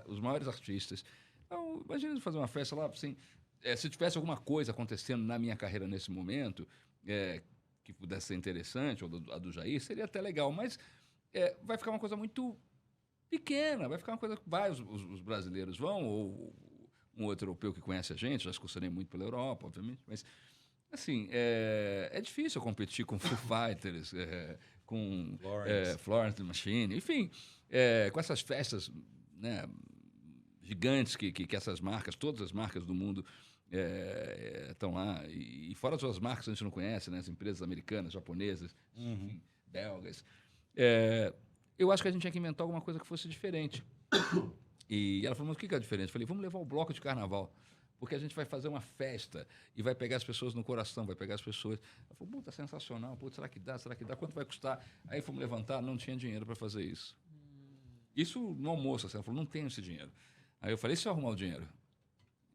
Speaker 3: os maiores artistas. Então, imagina fazer uma festa lá, assim, se tivesse alguma coisa acontecendo na minha carreira nesse momento, que pudesse ser interessante, ou a do Jair, seria até legal, mas vai ficar uma coisa muito pequena, vai ficar uma coisa que os brasileiros vão, ou um outro europeu que conhece a gente, já excursionei muito pela Europa, obviamente, mas, assim, é difícil eu competir com Foo Fighters, com Florence and the Machine, enfim, com essas festas, né, gigantes que essas marcas, todas as marcas do mundo estão lá, e fora as suas marcas a gente não conhece, né? As empresas americanas, japonesas, enfim, belgas. Eu acho que a gente tinha que inventar alguma coisa que fosse diferente. E ela falou, mas o que é diferente? Eu falei, vamos levar o bloco de carnaval, porque a gente vai fazer uma festa e vai pegar as pessoas no coração, vai pegar as pessoas. Ela falou, puta, sensacional, puta, será que dá? Quanto vai custar? Aí fomos levantar, não tinha dinheiro para fazer isso. Isso no almoço, assim, ela falou, não tenho esse dinheiro. Aí eu falei, e se eu arrumar o dinheiro?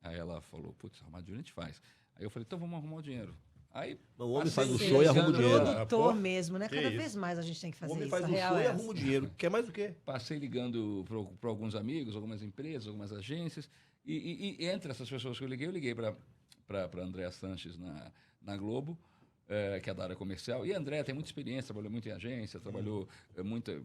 Speaker 3: Aí ela falou, putz, arrumar dinheiro a gente faz. Aí eu falei, então vamos arrumar o dinheiro. Aí
Speaker 1: O homem
Speaker 3: passei
Speaker 1: faz o
Speaker 3: ligando-
Speaker 1: show e arruma o dinheiro.
Speaker 2: Produtor mesmo, né?
Speaker 4: Que
Speaker 2: Cada
Speaker 4: isso?
Speaker 2: vez mais a gente tem que
Speaker 1: O
Speaker 2: fazer
Speaker 1: homem
Speaker 2: isso.
Speaker 1: faz
Speaker 2: A
Speaker 1: o
Speaker 2: real
Speaker 1: show
Speaker 2: é
Speaker 1: e
Speaker 2: essa.
Speaker 1: arruma o dinheiro. Quer mais do quê?
Speaker 3: Passei ligando para alguns amigos, algumas empresas, algumas agências. E entre essas pessoas que eu liguei para Andréa Sanches na Globo, que é da área comercial. E a Andréa tem muita experiência, trabalhou muito em agência, trabalhou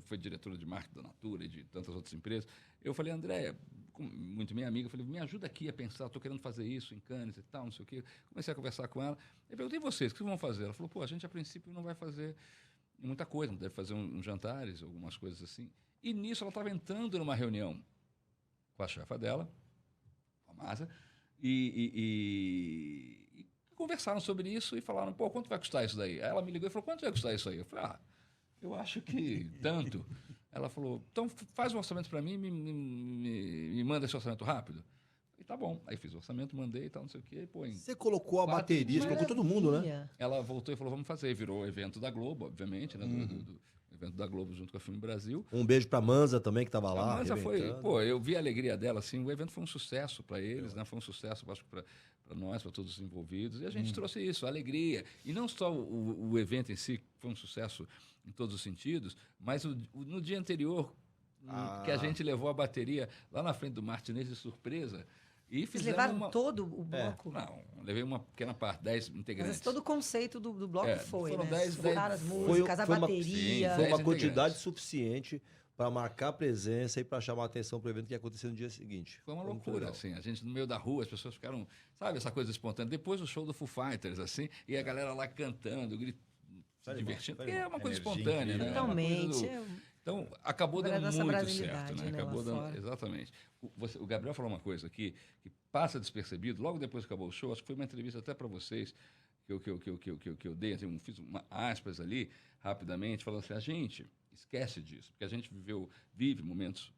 Speaker 3: foi diretora de marketing da Natura e de tantas outras empresas. Eu falei, Andréa, muito minha amiga, eu falei, me ajuda aqui a pensar, estou querendo fazer isso em Cannes e tal, não sei o quê. Comecei a conversar com ela. Eu perguntei, e vocês, o que vão fazer? Ela falou, pô, a gente a princípio não vai fazer muita coisa, deve fazer uns jantares, algumas coisas assim. E nisso ela estava entrando numa reunião com a chefa dela, a Masa, e conversaram sobre isso e falaram, pô, quanto vai custar isso daí? Aí ela me ligou e falou, quanto vai custar isso aí? Eu falei, eu acho que tanto. Ela falou, então faz um orçamento para mim, me manda esse orçamento rápido. E tá bom. Aí fiz o orçamento, mandei e tal, não sei o quê. Pô,
Speaker 1: Você colocou a
Speaker 3: 4
Speaker 1: bateria, você colocou todo mundo, né?
Speaker 2: Maravilha.
Speaker 3: ela voltou e falou, vamos fazer. Virou o evento da Globo, obviamente, né? Do evento da Globo junto com a Filme Brasil.
Speaker 1: Um beijo pra Manza também, que tava
Speaker 3: A
Speaker 1: lá.
Speaker 3: Manza foi,
Speaker 1: arrebentando.
Speaker 3: pô, eu vi a alegria dela, assim, o evento foi um sucesso para eles, né? Foi um sucesso, acho que para nós, para todos os envolvidos, e a gente trouxe isso, a alegria. E não só o evento em si foi um sucesso em todos os sentidos, mas no dia anterior, que a gente levou a bateria lá na frente do Martinez de surpresa, e
Speaker 2: Vocês
Speaker 3: fizemos
Speaker 2: levaram todo o bloco?
Speaker 3: Não, levei uma pequena parte, 10 integrantes.
Speaker 2: Mas todo o conceito do bloco foi,
Speaker 3: foram
Speaker 2: né?
Speaker 3: 10
Speaker 2: Tocar as
Speaker 3: foi
Speaker 2: músicas, a
Speaker 1: foi uma-
Speaker 2: bateria.
Speaker 3: Sim,
Speaker 1: Foi uma
Speaker 3: 10
Speaker 1: quantidade
Speaker 3: integrantes.
Speaker 1: suficiente para marcar presença e para chamar a atenção para o evento que ia acontecer no dia seguinte.
Speaker 3: Foi uma
Speaker 1: muito
Speaker 3: loucura,
Speaker 1: legal.
Speaker 3: assim. A gente no meio da rua, as pessoas ficaram, sabe, essa coisa espontânea. Depois do show do Foo Fighters, assim, e a galera lá cantando, se
Speaker 1: Foi
Speaker 3: divertindo.
Speaker 1: animal,
Speaker 3: Porque é uma coisa
Speaker 4: Energia
Speaker 3: espontânea, né?
Speaker 4: incrível.
Speaker 3: É uma coisa
Speaker 2: Totalmente.
Speaker 3: Então, acabou dando
Speaker 2: Nossa
Speaker 3: muito
Speaker 2: brasilidade,
Speaker 3: certo, né?
Speaker 2: né,
Speaker 3: Acabou
Speaker 2: lá
Speaker 3: dando,
Speaker 2: fora.
Speaker 3: exatamente. O Gabriel falou uma coisa aqui que passa despercebido. Logo depois que acabou o show, acho que foi uma entrevista até para vocês que eu dei, assim, fiz uma aspas ali rapidamente, falando assim: a gente esquece disso, porque a gente vive momentos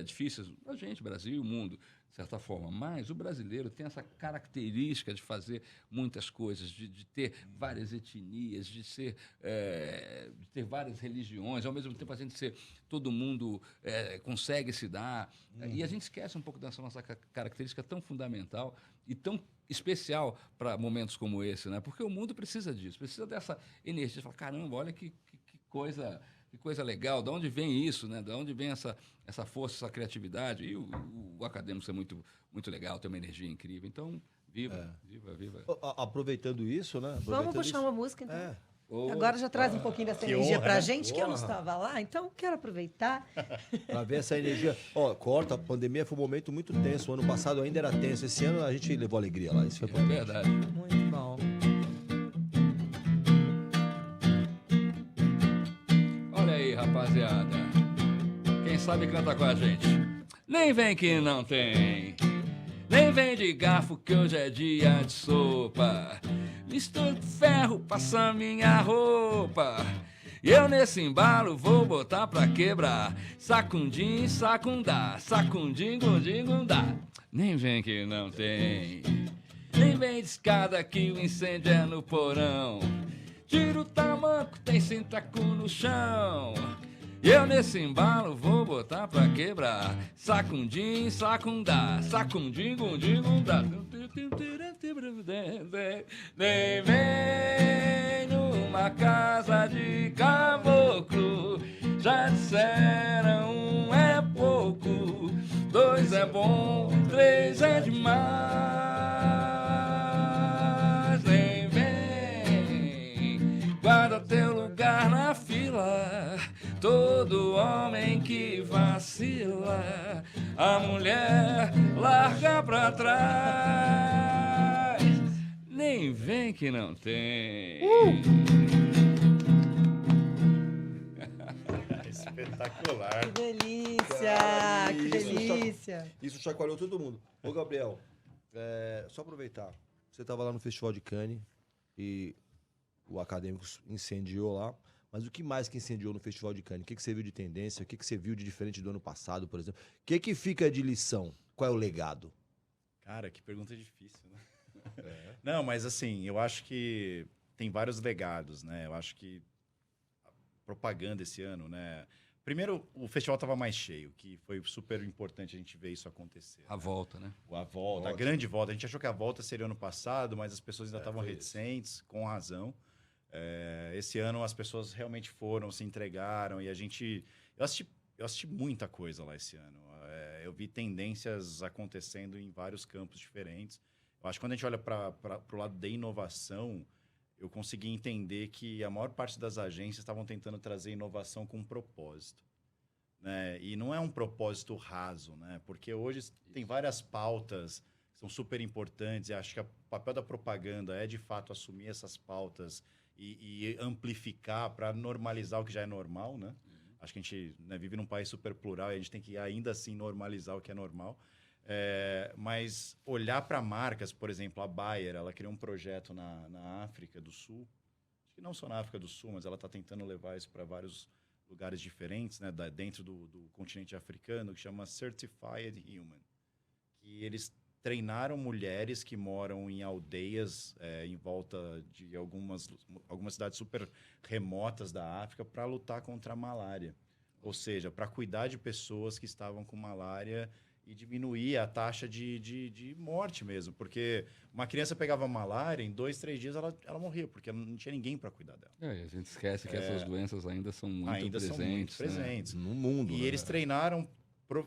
Speaker 3: difíceis, a gente, Brasil e o mundo, de certa forma, mas o brasileiro tem essa característica de fazer muitas coisas, de ter várias etnias, de ter várias religiões, ao mesmo tempo a gente ser, todo mundo consegue se dar, e a gente esquece um pouco dessa nossa característica tão fundamental e tão especial para momentos como esse, né? Porque o mundo precisa disso, precisa dessa energia, de falar, caramba, olha que coisa... Que coisa legal, de onde vem isso, né? De onde vem essa força, essa criatividade? E o acadêmico é muito, muito legal, tem uma energia incrível. Então, viva.
Speaker 1: Aproveitando isso, né?
Speaker 2: Vamos
Speaker 1: Aproveitando
Speaker 2: puxar
Speaker 1: isso-
Speaker 2: uma música, então.
Speaker 1: É.
Speaker 2: Agora já traz um pouquinho dessa
Speaker 4: que
Speaker 2: energia
Speaker 4: honra,
Speaker 2: pra
Speaker 4: né?
Speaker 2: gente, que eu não
Speaker 1: Porra.
Speaker 2: estava lá. Então, quero aproveitar.
Speaker 1: Pra ver essa energia. Ó, corta, a pandemia foi um momento muito tenso. O ano passado ainda era tenso. Esse ano a gente levou alegria lá. Isso foi
Speaker 3: É verdade.
Speaker 2: Muito bom.
Speaker 3: Olha aí, rapaziada. Quem sabe canta com a gente. Nem vem que não tem. Nem vem de garfo que hoje é dia de sopa. Mistura de ferro, passa minha roupa. E eu nesse embalo vou botar pra quebrar. Sacundim, sacundá, sacundim, gundim, gundá. Nem vem que não tem. Nem vem de escada que o incêndio é no porão. Tira o tamanco, tem cintaco no chão. E eu nesse embalo vou botar pra quebrar. Sacundim, sacundá, sacundim, gundim, gundá. Nem vem numa casa de caboclo. Já disseram um é pouco, 2 é bom, 3 é demais. Nem vem, guarda teu lugar na fila. Todo homem que vacila, a mulher larga pra trás. Nem vem que não tem.
Speaker 4: Espetacular.
Speaker 2: Que delícia!
Speaker 1: Cara,
Speaker 2: Que
Speaker 1: isso,
Speaker 2: delícia!
Speaker 1: Isso chacoalhou todo mundo. Ô, Gabriel, só aproveitar. Você estava lá no Festival de Cannes e o acadêmico incendiou lá. Mas o que mais que incendiou no Festival de Cannes? O que você viu de tendência? O que você viu de diferente do ano passado, por exemplo? O que fica de lição? Qual é o legado?
Speaker 4: Cara, que pergunta difícil, né? Não, mas assim, eu acho que tem vários legados, né? Eu acho que a propaganda esse ano, né? Primeiro, o festival estava mais cheio, que foi super importante a gente ver isso acontecer.
Speaker 3: A volta, né?
Speaker 4: A volta, a grande volta. A gente achou que a volta seria ano passado, mas as pessoas ainda estavam reticentes, com razão. Esse ano as pessoas realmente foram, se entregaram, e a gente... Eu assisti muita coisa lá esse ano. Eu vi tendências acontecendo em vários campos diferentes. Eu acho que quando a gente olha para o lado da inovação, eu consegui entender que a maior parte das agências estavam tentando trazer inovação com um propósito, né? E não é um propósito raso, né? Porque hoje tem várias pautas que são super importantes, e acho que o papel da propaganda é, de fato, assumir essas pautas e amplificar para normalizar o que já é normal, né? Acho que a gente, né, vive num país super plural e a gente tem que ainda assim normalizar o que é normal. Mas olhar para marcas, por exemplo, a Bayer, ela criou um projeto na África do Sul, acho que não só na África do Sul, mas ela está tentando levar isso para vários lugares diferentes, né, dentro do continente africano, que chama Certified Human. Que eles treinaram mulheres que moram em aldeias em volta de algumas cidades super remotas da África para lutar contra a malária. Ou seja, para cuidar de pessoas que estavam com malária e diminuir a taxa de morte mesmo. Porque uma criança pegava malária, em 2, 3 dias ela morria, porque não tinha ninguém para cuidar dela.
Speaker 3: E a gente esquece que essas doenças ainda são muito
Speaker 4: São muito presentes.
Speaker 3: Né?
Speaker 1: No mundo.
Speaker 4: E eles treinaram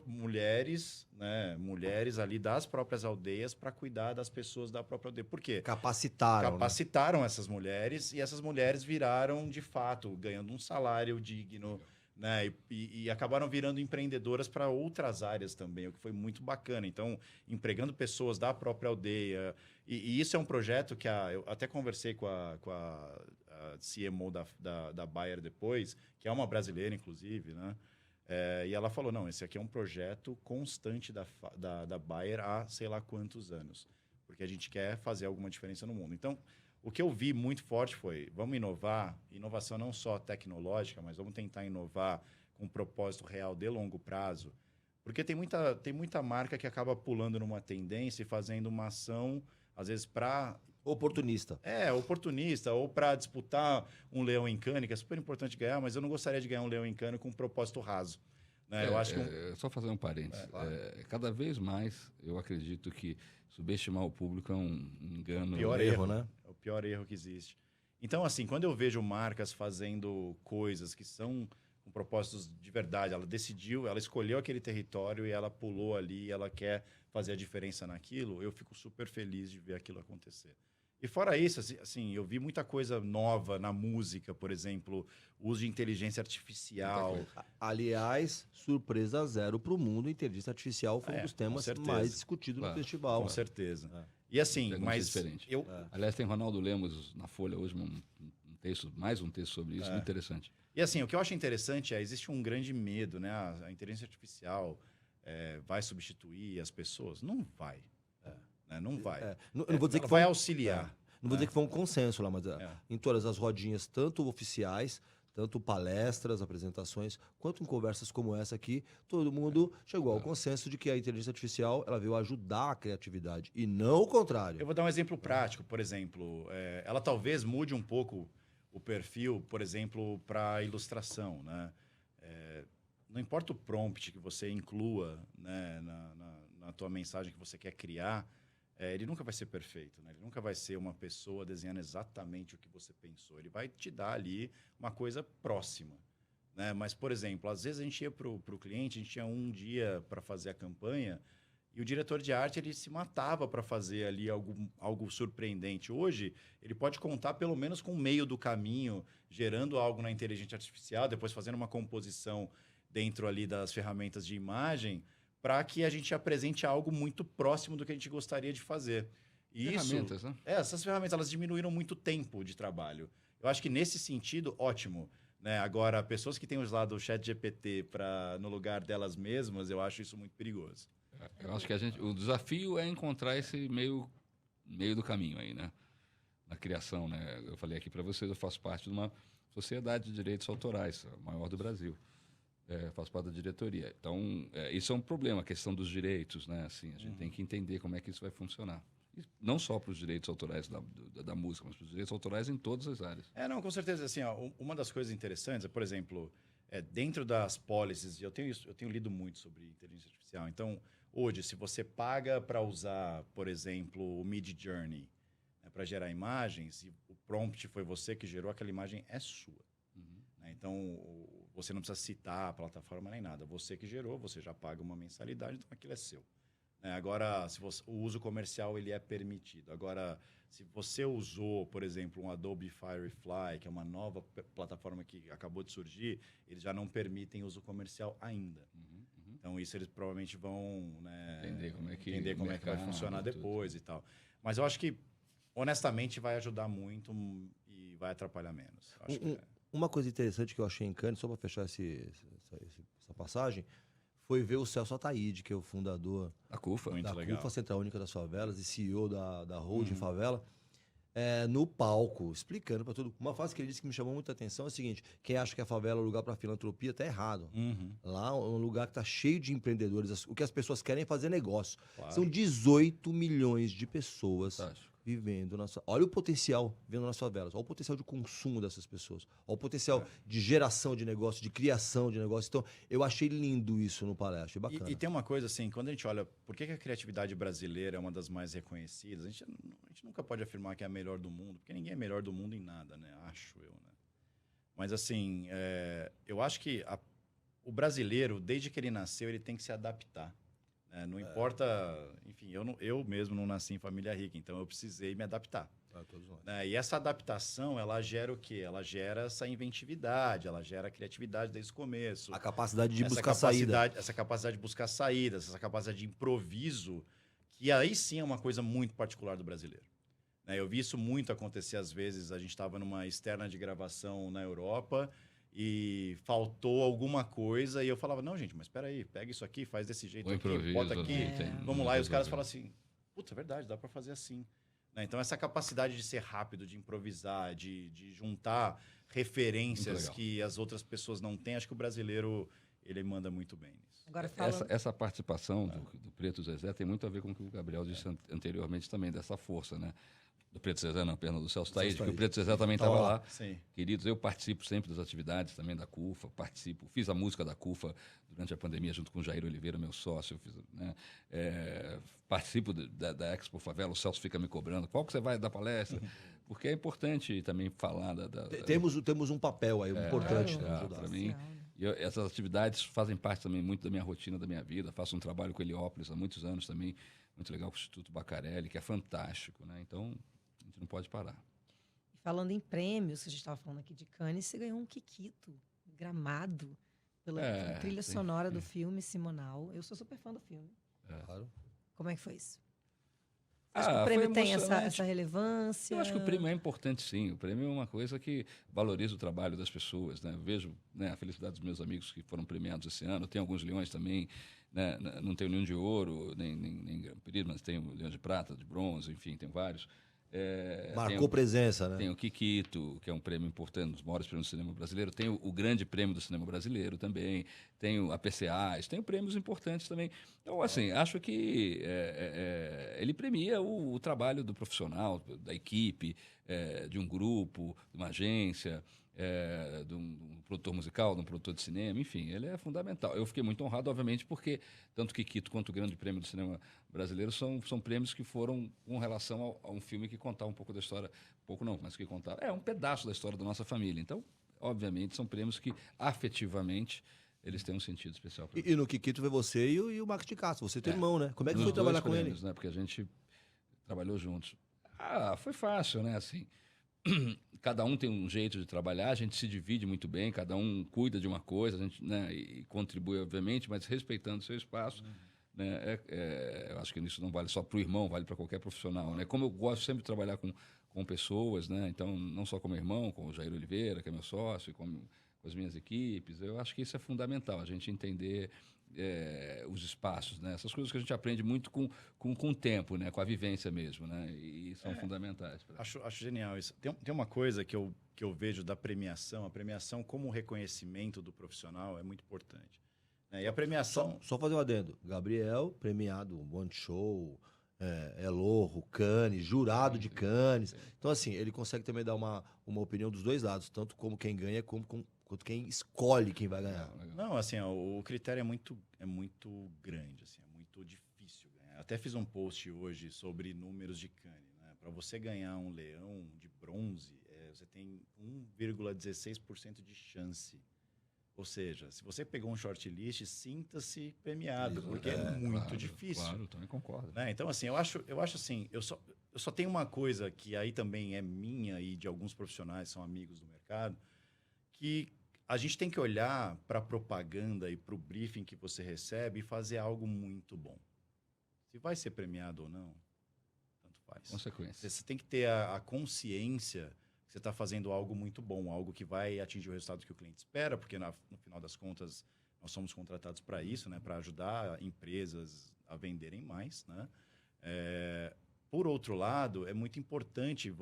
Speaker 4: mulheres, né, mulheres ali das próprias aldeias para cuidar das pessoas da própria aldeia. Por quê?
Speaker 1: Capacitaram
Speaker 4: essas mulheres, e essas mulheres viraram, de fato, ganhando um salário digno, né, e acabaram virando empreendedoras para outras áreas também, o que foi muito bacana. Então, empregando pessoas da própria aldeia. E isso é um projeto que eu até conversei com a CMO da Bayer depois, que é uma brasileira, inclusive, né? E ela falou, não, esse aqui é um projeto constante da Bayer há sei lá quantos anos, porque a gente quer fazer alguma diferença no mundo. Então, o que eu vi muito forte foi, vamos inovar, inovação não só tecnológica, mas vamos tentar inovar com um propósito real de longo prazo, porque tem muita marca que acaba pulando numa tendência e fazendo uma ação, às vezes, para...
Speaker 1: Oportunista.
Speaker 4: Oportunista, ou para disputar um leão em Cannes, que é super importante ganhar, mas eu não gostaria de ganhar um leão em Cannes com um propósito raso. Né? Eu acho que
Speaker 3: só fazer um parênteses.
Speaker 4: Claro.
Speaker 3: Cada vez mais, eu acredito que subestimar o público é um engano.
Speaker 4: É o pior erro, né? É o pior erro que existe. Então, assim, quando eu vejo marcas fazendo coisas que são com propósitos de verdade, ela escolheu aquele território e ela pulou ali, ela quer fazer a diferença naquilo, eu fico super feliz de ver aquilo acontecer. E fora isso, assim, eu vi muita coisa nova na música, por exemplo, o uso de inteligência artificial.
Speaker 1: Aliás, surpresa zero para o mundo, inteligência artificial foi um dos temas mais discutidos no festival.
Speaker 4: Com certeza. E assim, mas...
Speaker 3: Diferente. Aliás, tem Ronaldo Lemos na Folha hoje, mais um texto sobre isso, muito interessante.
Speaker 4: E assim, o que eu acho interessante existe um grande medo, né? A inteligência artificial vai substituir as pessoas? Não vai. Né? Não vai.
Speaker 1: Não vou dizer que
Speaker 4: vai auxiliar.
Speaker 1: Não vou dizer que foi um consenso lá, mas em todas as rodinhas, tanto oficiais, tanto palestras, apresentações, quanto em conversas como essa aqui, todo mundo chegou ao consenso de que a inteligência artificial ela veio ajudar a criatividade e não o contrário.
Speaker 4: Eu vou dar um exemplo prático, por exemplo, ela talvez mude um pouco o perfil, por exemplo, para ilustração, né? Não importa o prompt que você inclua, né, na tua mensagem que você quer criar, ele nunca vai ser perfeito, né? Ele nunca vai ser uma pessoa desenhando exatamente o que você pensou. Ele vai te dar ali uma coisa próxima, né? Mas, por exemplo, às vezes a gente ia para o cliente, a gente tinha um dia para fazer a campanha e o diretor de arte ele se matava para fazer ali algo surpreendente. Hoje, ele pode contar pelo menos com o meio do caminho, gerando algo na inteligência artificial, depois fazendo uma composição dentro ali das ferramentas de imagem, para que a gente apresente algo muito próximo do que a gente gostaria de fazer. E
Speaker 3: ferramentas, né?
Speaker 4: Essas ferramentas, elas diminuíram muito o tempo de trabalho. Eu acho que nesse sentido, ótimo. Né? Agora, pessoas que têm usado o ChatGPT no lugar delas mesmas, eu acho isso muito perigoso.
Speaker 3: Eu acho que o desafio é encontrar esse meio do caminho aí, né? Na criação, né? Eu falei aqui para vocês, eu faço parte de uma sociedade de direitos autorais, a maior do Brasil. Faço parte da diretoria. Então, isso é um problema, a questão dos direitos, né? Assim, a gente tem que entender como é que isso vai funcionar. E não só para os direitos autorais da música, mas para os direitos autorais em todas as áreas.
Speaker 4: Não, com certeza. Assim, uma das coisas interessantes é, por exemplo, dentro das policies, eu tenho lido muito sobre inteligência artificial. Então, hoje, se você paga para usar, por exemplo, o Midjourney, né, para gerar imagens, e o prompt foi você que gerou, aquela imagem é sua. Né? Então, você não precisa citar a plataforma nem nada. Você que gerou, você já paga uma mensalidade, então aquilo é seu. Agora, o uso comercial ele é permitido. Agora, se você usou, por exemplo, um Adobe Firefly, que é uma nova plataforma que acabou de surgir, eles já não permitem uso comercial ainda. Então, isso eles provavelmente vão, né, entender como é que vai funcionar depois e tal. Mas eu acho que, honestamente, vai ajudar muito e vai atrapalhar menos. Acho que
Speaker 1: Uma coisa interessante que eu achei em Cannes, só para fechar essa passagem, foi ver o Celso Ataíde, que é o fundador
Speaker 3: A CUFA.
Speaker 4: Muito
Speaker 1: da
Speaker 4: legal.
Speaker 1: CUFA, Central Única das Favelas, e CEO da Holding Favela, no palco, explicando para todo mundo. Uma frase que ele disse que me chamou muita atenção é a seguinte: quem acha que a favela é um lugar para filantropia está errado. Lá é um lugar que está cheio de empreendedores. O que as pessoas querem é fazer negócio.
Speaker 4: Claro.
Speaker 1: São 18 milhões de pessoas
Speaker 3: Fantástico.
Speaker 1: vivendo na sua... Olha o potencial vivendo nas favelas. Olha o potencial de consumo dessas pessoas. Olha o potencial de geração de negócio, de criação de negócio. Então, eu achei lindo isso no palestra. Achei bacana.
Speaker 4: E tem uma coisa assim, quando a gente olha, por que a criatividade brasileira é uma das mais reconhecidas? A gente nunca pode afirmar que é a melhor do mundo, porque ninguém é melhor do mundo em nada, né? Acho eu, né? Mas assim, eu acho que o brasileiro, desde que ele nasceu, ele tem que se adaptar. Não importa, enfim, eu mesmo não nasci em família rica, então eu precisei me adaptar.
Speaker 1: Todos nós.
Speaker 4: E essa adaptação, ela gera o quê? Ela gera essa inventividade, ela gera a criatividade desde o começo.
Speaker 1: A capacidade de
Speaker 4: Essa
Speaker 1: buscar saída.
Speaker 4: Essa capacidade de buscar saídas, essa capacidade de improviso, que aí sim é uma coisa muito particular do brasileiro. Eu vi isso muito acontecer às vezes. A gente estava numa externa de gravação na Europa e faltou alguma coisa e eu falava, não, gente, mas espera aí, pega isso aqui, faz desse jeito aqui, bota aqui, vamos lá. E os caras falam assim, putz, é verdade, dá para fazer assim. Então, essa capacidade de ser rápido, de improvisar, de juntar referências que as outras pessoas não têm, acho que o brasileiro, ele manda muito bem nisso.
Speaker 2: Agora,
Speaker 3: Essa participação do Preto Zezé tem muito a ver com o que o Gabriel disse anteriormente também, dessa força, né? Do Preto Zezé, não, perdão, do Celso Taíde, que o Preto Zezé também estava lá.
Speaker 4: Sim.
Speaker 3: Queridos, eu participo sempre das atividades também da CUFA, fiz a música da CUFA durante a pandemia junto com o Jair Oliveira, meu sócio, participo da Expo Favela, o Celso fica me cobrando, qual que você vai dar palestra? Porque é importante também falar
Speaker 1: Temos um papel aí importante.
Speaker 3: para mim. E essas atividades fazem parte também muito da minha rotina, da minha vida. Faço um trabalho com o Heliópolis há muitos anos também, muito legal com o Instituto Bacarelli, que é fantástico, né? Então, a gente não pode parar.
Speaker 2: Falando em prêmios, que a gente estava falando aqui de Cannes, você ganhou um Kikito, Gramado, pela trilha sonora do filme Simonal. Eu sou super fã do filme.
Speaker 1: Claro.
Speaker 2: Como é que foi isso? Acho que o prêmio tem essa relevância.
Speaker 3: Eu acho que o prêmio é importante, sim. O prêmio é uma coisa que valoriza o trabalho das pessoas, né? Eu vejo, né, a felicidade dos meus amigos que foram premiados esse ano. Tem alguns leões também, né? Não tenho nenhum de ouro, nem Grand Prix, mas tenho leão de prata, de bronze, enfim, tem vários.
Speaker 1: Marcou presença, né?
Speaker 3: Tem o Kikito, que é um prêmio importante, um dos maiores prêmios do cinema brasileiro. Tem o grande prêmio do cinema brasileiro também. Tem a PCAs, tem prêmios importantes também. Então, assim, acho que ele premia o trabalho do profissional, da equipe, de um grupo, de uma agência, de um produtor musical, de um produtor de cinema, enfim, ele é fundamental. Eu fiquei muito honrado, obviamente, porque tanto o Kikito quanto o Grande Prêmio do Cinema Brasileiro são prêmios que foram com relação a um filme que contava um pouco da história, pouco não, mas que contava, um pedaço da história da nossa família. Então, obviamente, são prêmios que, afetivamente, eles têm um sentido especial para mim.
Speaker 1: E no Kikito foi você e o Marcos de Castro, você tem irmão, né? Como é que foi trabalhar com ele?
Speaker 3: Né? Porque a gente trabalhou juntos. Foi fácil, né? Assim, cada um tem um jeito de trabalhar, a gente se divide muito bem, cada um cuida de uma coisa, a gente, né, e contribui, obviamente, mas respeitando o seu espaço. Né? Eu acho que isso não vale só para o irmão, vale para qualquer profissional. Né? Como eu gosto sempre de trabalhar com pessoas, né? Então, não só com meu irmão, com o Jair Oliveira, que é meu sócio, com as minhas equipes, eu acho que isso é fundamental, a gente entender os espaços, né? Essas coisas que a gente aprende muito com o tempo, né? Com a vivência mesmo, né? E são fundamentais.
Speaker 4: Acho genial isso. Tem uma coisa que eu vejo da premiação, a premiação como reconhecimento do profissional é muito importante. E a premiação...
Speaker 1: Só fazer um adendo. Gabriel, premiado, One Show, Elorro, Cannes, jurado de Cannes. Então, assim, ele consegue também dar uma opinião dos dois lados, tanto como quem ganha, como quanto quem escolhe quem vai ganhar.
Speaker 4: Não, assim, ó, o critério é muito grande, assim, é muito difícil ganhar. Até fiz um post hoje sobre números de Cannes, né? Para você ganhar um leão de bronze, você tem 1,16% de chance. Ou seja, se você pegou um shortlist, sinta-se premiado, porque é muito difícil.
Speaker 3: Claro, eu também concordo.
Speaker 4: Né? Então, assim, eu acho assim, eu só tenho uma coisa que aí também é minha e de alguns profissionais, são amigos do mercado, que a gente tem que olhar para a propaganda e para o briefing que você recebe e fazer algo muito bom. Se vai ser premiado ou não, tanto faz.
Speaker 3: Consequência.
Speaker 4: Você tem que ter a consciência que você está fazendo algo muito bom, algo que vai atingir o resultado que o cliente espera, porque no final das contas nós somos contratados para isso, né, para ajudar empresas a venderem mais, né? Por outro lado, é muito importante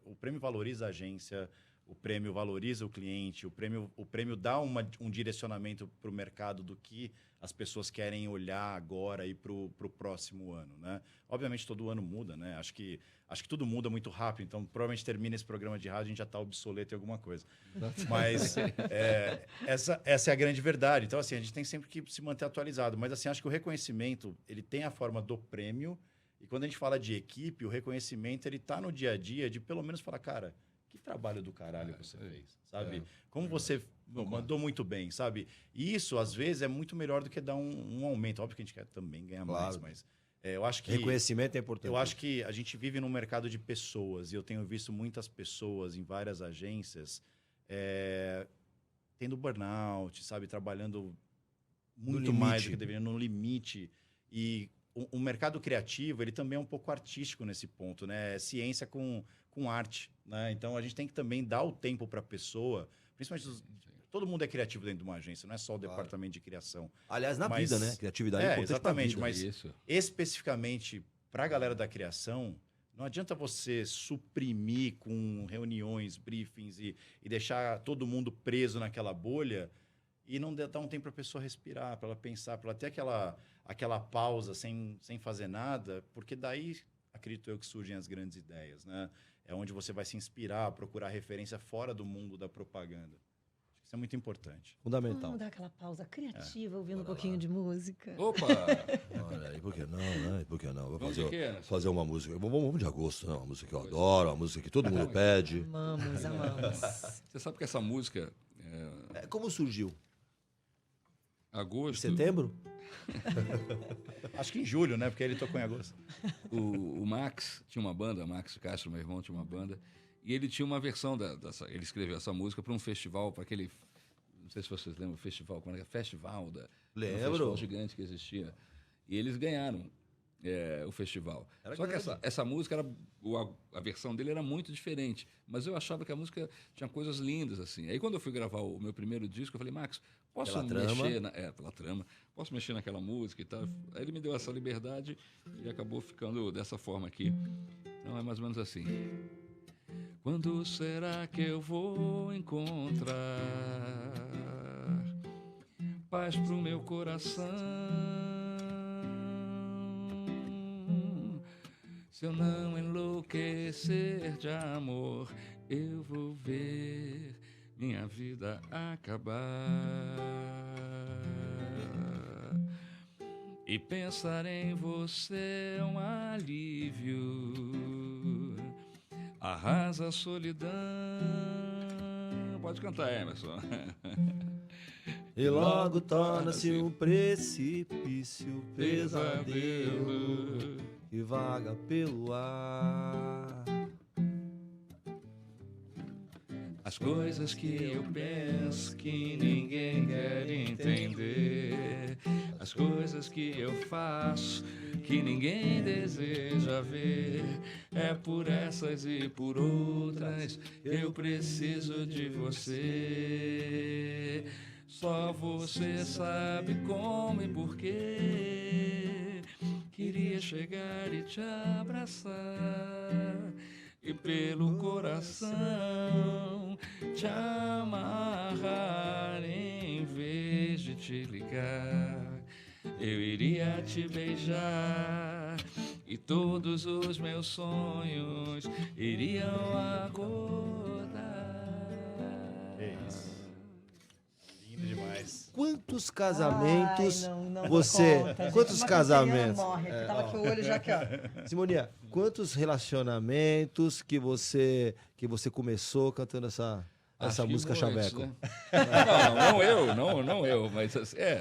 Speaker 4: o prêmio valoriza a agência, o prêmio valoriza o cliente, o prêmio dá um direcionamento para o mercado do que as pessoas querem olhar agora e para o próximo ano, né? Obviamente, todo ano muda, né? Acho que tudo muda muito rápido, então provavelmente termina esse programa de rádio, a gente já está obsoleto em alguma coisa. Mas essa é a grande verdade. Então, assim, a gente tem sempre que se manter atualizado. Mas, assim, acho que o reconhecimento, ele tem a forma do prêmio, e quando a gente fala de equipe, o reconhecimento, ele está no dia a dia de pelo menos falar, cara, que trabalho do caralho você fez, sabe? Como você mandou muito bem, sabe? E isso, às vezes, é muito melhor do que dar um aumento. Óbvio que a gente quer também ganhar mais, mas eu acho que...
Speaker 1: Reconhecimento é importante.
Speaker 4: Eu acho que a gente vive num mercado de pessoas, e eu tenho visto muitas pessoas em várias agências tendo burnout, sabe? Trabalhando muito mais do que deveria, no limite. E o mercado criativo, ele também é um pouco artístico nesse ponto, né? É ciência com arte, né? Então, a gente tem que também dar o tempo para a pessoa, principalmente... Todo mundo é criativo dentro de uma agência, não é só o departamento de criação.
Speaker 1: Aliás, na vida, né? Criatividade é importante
Speaker 4: exatamente,
Speaker 1: pra vida.
Speaker 4: mas especificamente para a galera da criação, não adianta você suprimir com reuniões, briefings e deixar todo mundo preso naquela bolha e não dar um tempo para a pessoa respirar, para ela pensar, para ela ter aquela pausa sem fazer nada, porque daí, acredito eu, que surgem as grandes ideias, né? É onde você vai se inspirar, procurar referência fora do mundo da propaganda. Isso é muito importante.
Speaker 1: Fundamental.
Speaker 2: Vamos dar aquela pausa criativa, ouvindo um pouquinho de música.
Speaker 3: Opa!
Speaker 1: Olha aí, por que não, né? Por que não? Vou
Speaker 3: Vamos
Speaker 1: fazer uma música. Vamos de agosto, né? Uma música que eu adoro, uma música que todo mundo pede.
Speaker 2: Amamos, amamos.
Speaker 3: Você sabe que essa música...
Speaker 1: Como surgiu?
Speaker 3: Agosto...
Speaker 1: Em setembro?
Speaker 4: Acho que em julho, né? Porque ele tocou em agosto.
Speaker 3: O Max tinha uma banda, Max Castro, meu irmão, tinha uma banda, e ele tinha uma versão ele escreveu essa música para um festival, para aquele, não sei se vocês lembram, festival, quando era festival
Speaker 1: Lembro.
Speaker 3: um festival gigante que existia, e eles ganharam o festival. Só que essa música a versão dele era muito diferente, mas eu achava que a música tinha coisas lindas assim. Aí quando eu fui gravar o meu primeiro disco, eu falei, Max, posso mexer pela trama, posso mexer naquela música e tal. Aí ele me deu essa liberdade e acabou ficando dessa forma aqui. Então é mais ou menos assim. Quando será que eu vou encontrar paz pro meu coração? Se eu não enlouquecer de amor, eu vou ver minha vida acabar. E pensar em você é um alívio, arrasa a solidão. Pode cantar, Emerson.
Speaker 1: E logo torna-se um precipício, pesadelo que vaga pelo ar.
Speaker 3: As coisas que eu penso que ninguém quer entender, as coisas que eu faço que ninguém deseja ver, é por essas e por outras eu preciso de você. Só você sabe como e porquê. Queria chegar e te abraçar e pelo coração te amarrar em vez de te ligar. Eu iria te beijar e todos os meus sonhos iriam acordar.
Speaker 1: quantos casamentos
Speaker 2: Ai, não
Speaker 1: você...
Speaker 2: conta, gente.
Speaker 1: Quantos
Speaker 2: Uma
Speaker 1: casamentos?
Speaker 2: canceriana morre aqui, tava aqui o olho já aqui, ó.
Speaker 1: Simoninha, quantos relacionamentos que você começou cantando essa
Speaker 3: Acho que
Speaker 1: música
Speaker 3: muitos,
Speaker 1: Chaveco?
Speaker 3: né? Não eu, mas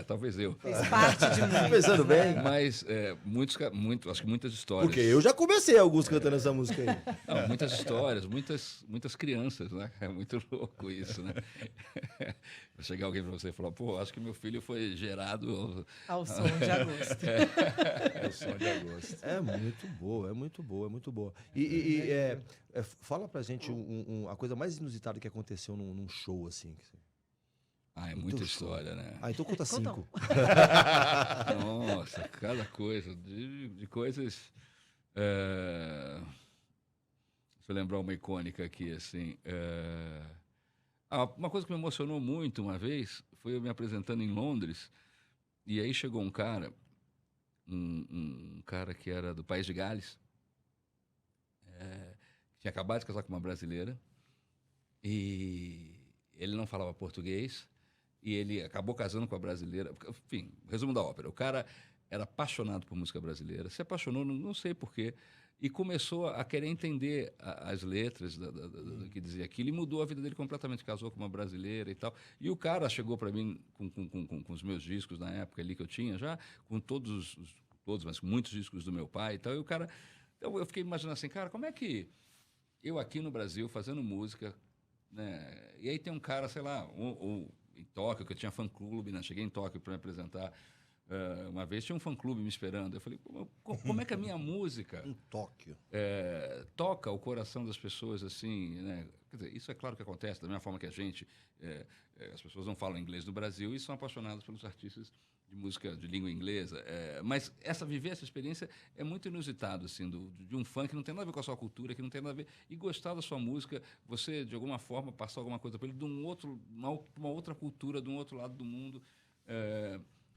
Speaker 3: talvez eu.
Speaker 2: Fez parte de mim.
Speaker 1: Pensando bem?
Speaker 3: Mas acho que muitas histórias.
Speaker 1: Porque eu já comecei alguns cantando essa música aí.
Speaker 3: Não, muitas histórias, muitas crianças, né? É muito louco isso, né? Vai chegar alguém para você e falar, pô, acho que meu filho foi gerado...
Speaker 2: Ao som de agosto.
Speaker 4: É o som de agosto.
Speaker 1: É muito boa, é muito boa, é muito boa. Fala pra gente a coisa mais inusitada que aconteceu num show, assim.
Speaker 3: É muita história, né?
Speaker 1: Então conta 5.
Speaker 3: Nossa, cada coisa, de coisas... Deixa eu lembrar uma icônica aqui, assim... uma coisa que me emocionou muito uma vez foi eu me apresentando em Londres, e aí chegou um cara, um cara que era do País de Gales, que tinha acabado de casar com uma brasileira, e ele não falava português, e ele acabou casando com a brasileira. Enfim, resumo da ópera, o cara era apaixonado por música brasileira, se apaixonou, não sei porquê, e começou a querer entender as letras do que dizia aquilo, e mudou a vida dele completamente, casou com uma brasileira e tal. E o cara chegou para mim com os meus discos na época ali que eu tinha já, com todos, mas com muitos discos do meu pai e tal. E o cara, eu fiquei imaginando assim, cara, como é que eu aqui no Brasil fazendo música, né? E aí tem um cara, sei lá, em Tóquio, que eu tinha fã-clube, né? Cheguei em Tóquio para me apresentar. Uma vez tinha um fã-clube me esperando. Eu falei, como é que a minha música
Speaker 1: Em Tóquio.
Speaker 3: toca o coração das pessoas assim, né? Quer dizer, isso é claro que acontece, da mesma forma que a gente, as pessoas não falam inglês no Brasil e são apaixonadas pelos artistas de música de língua inglesa. Mas viver essa experiência é muito inusitado, assim, de um fã que não tem nada a ver com a sua cultura, que não tem nada a ver... E gostar da sua música, você, de alguma forma, passar alguma coisa para ele de uma outra cultura, de um outro lado do mundo.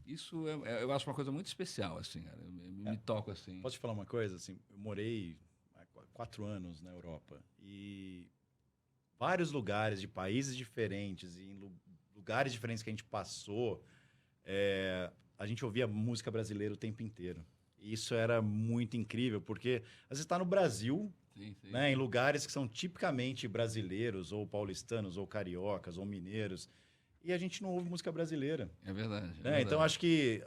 Speaker 3: Isso eu acho uma coisa muito especial, assim, cara. Me toca, assim.
Speaker 4: Posso te falar uma coisa? Assim, eu morei há 4 anos na Europa e vários lugares de países diferentes e em lugares diferentes que a gente passou, a gente ouvia música brasileira o tempo inteiro. E isso era muito incrível, porque às vezes está no Brasil,
Speaker 3: sim.
Speaker 4: Né, em lugares que são tipicamente brasileiros, ou paulistanos, ou cariocas, ou mineiros, e a gente não ouve música brasileira.
Speaker 3: É verdade.
Speaker 4: Né? Então, acho que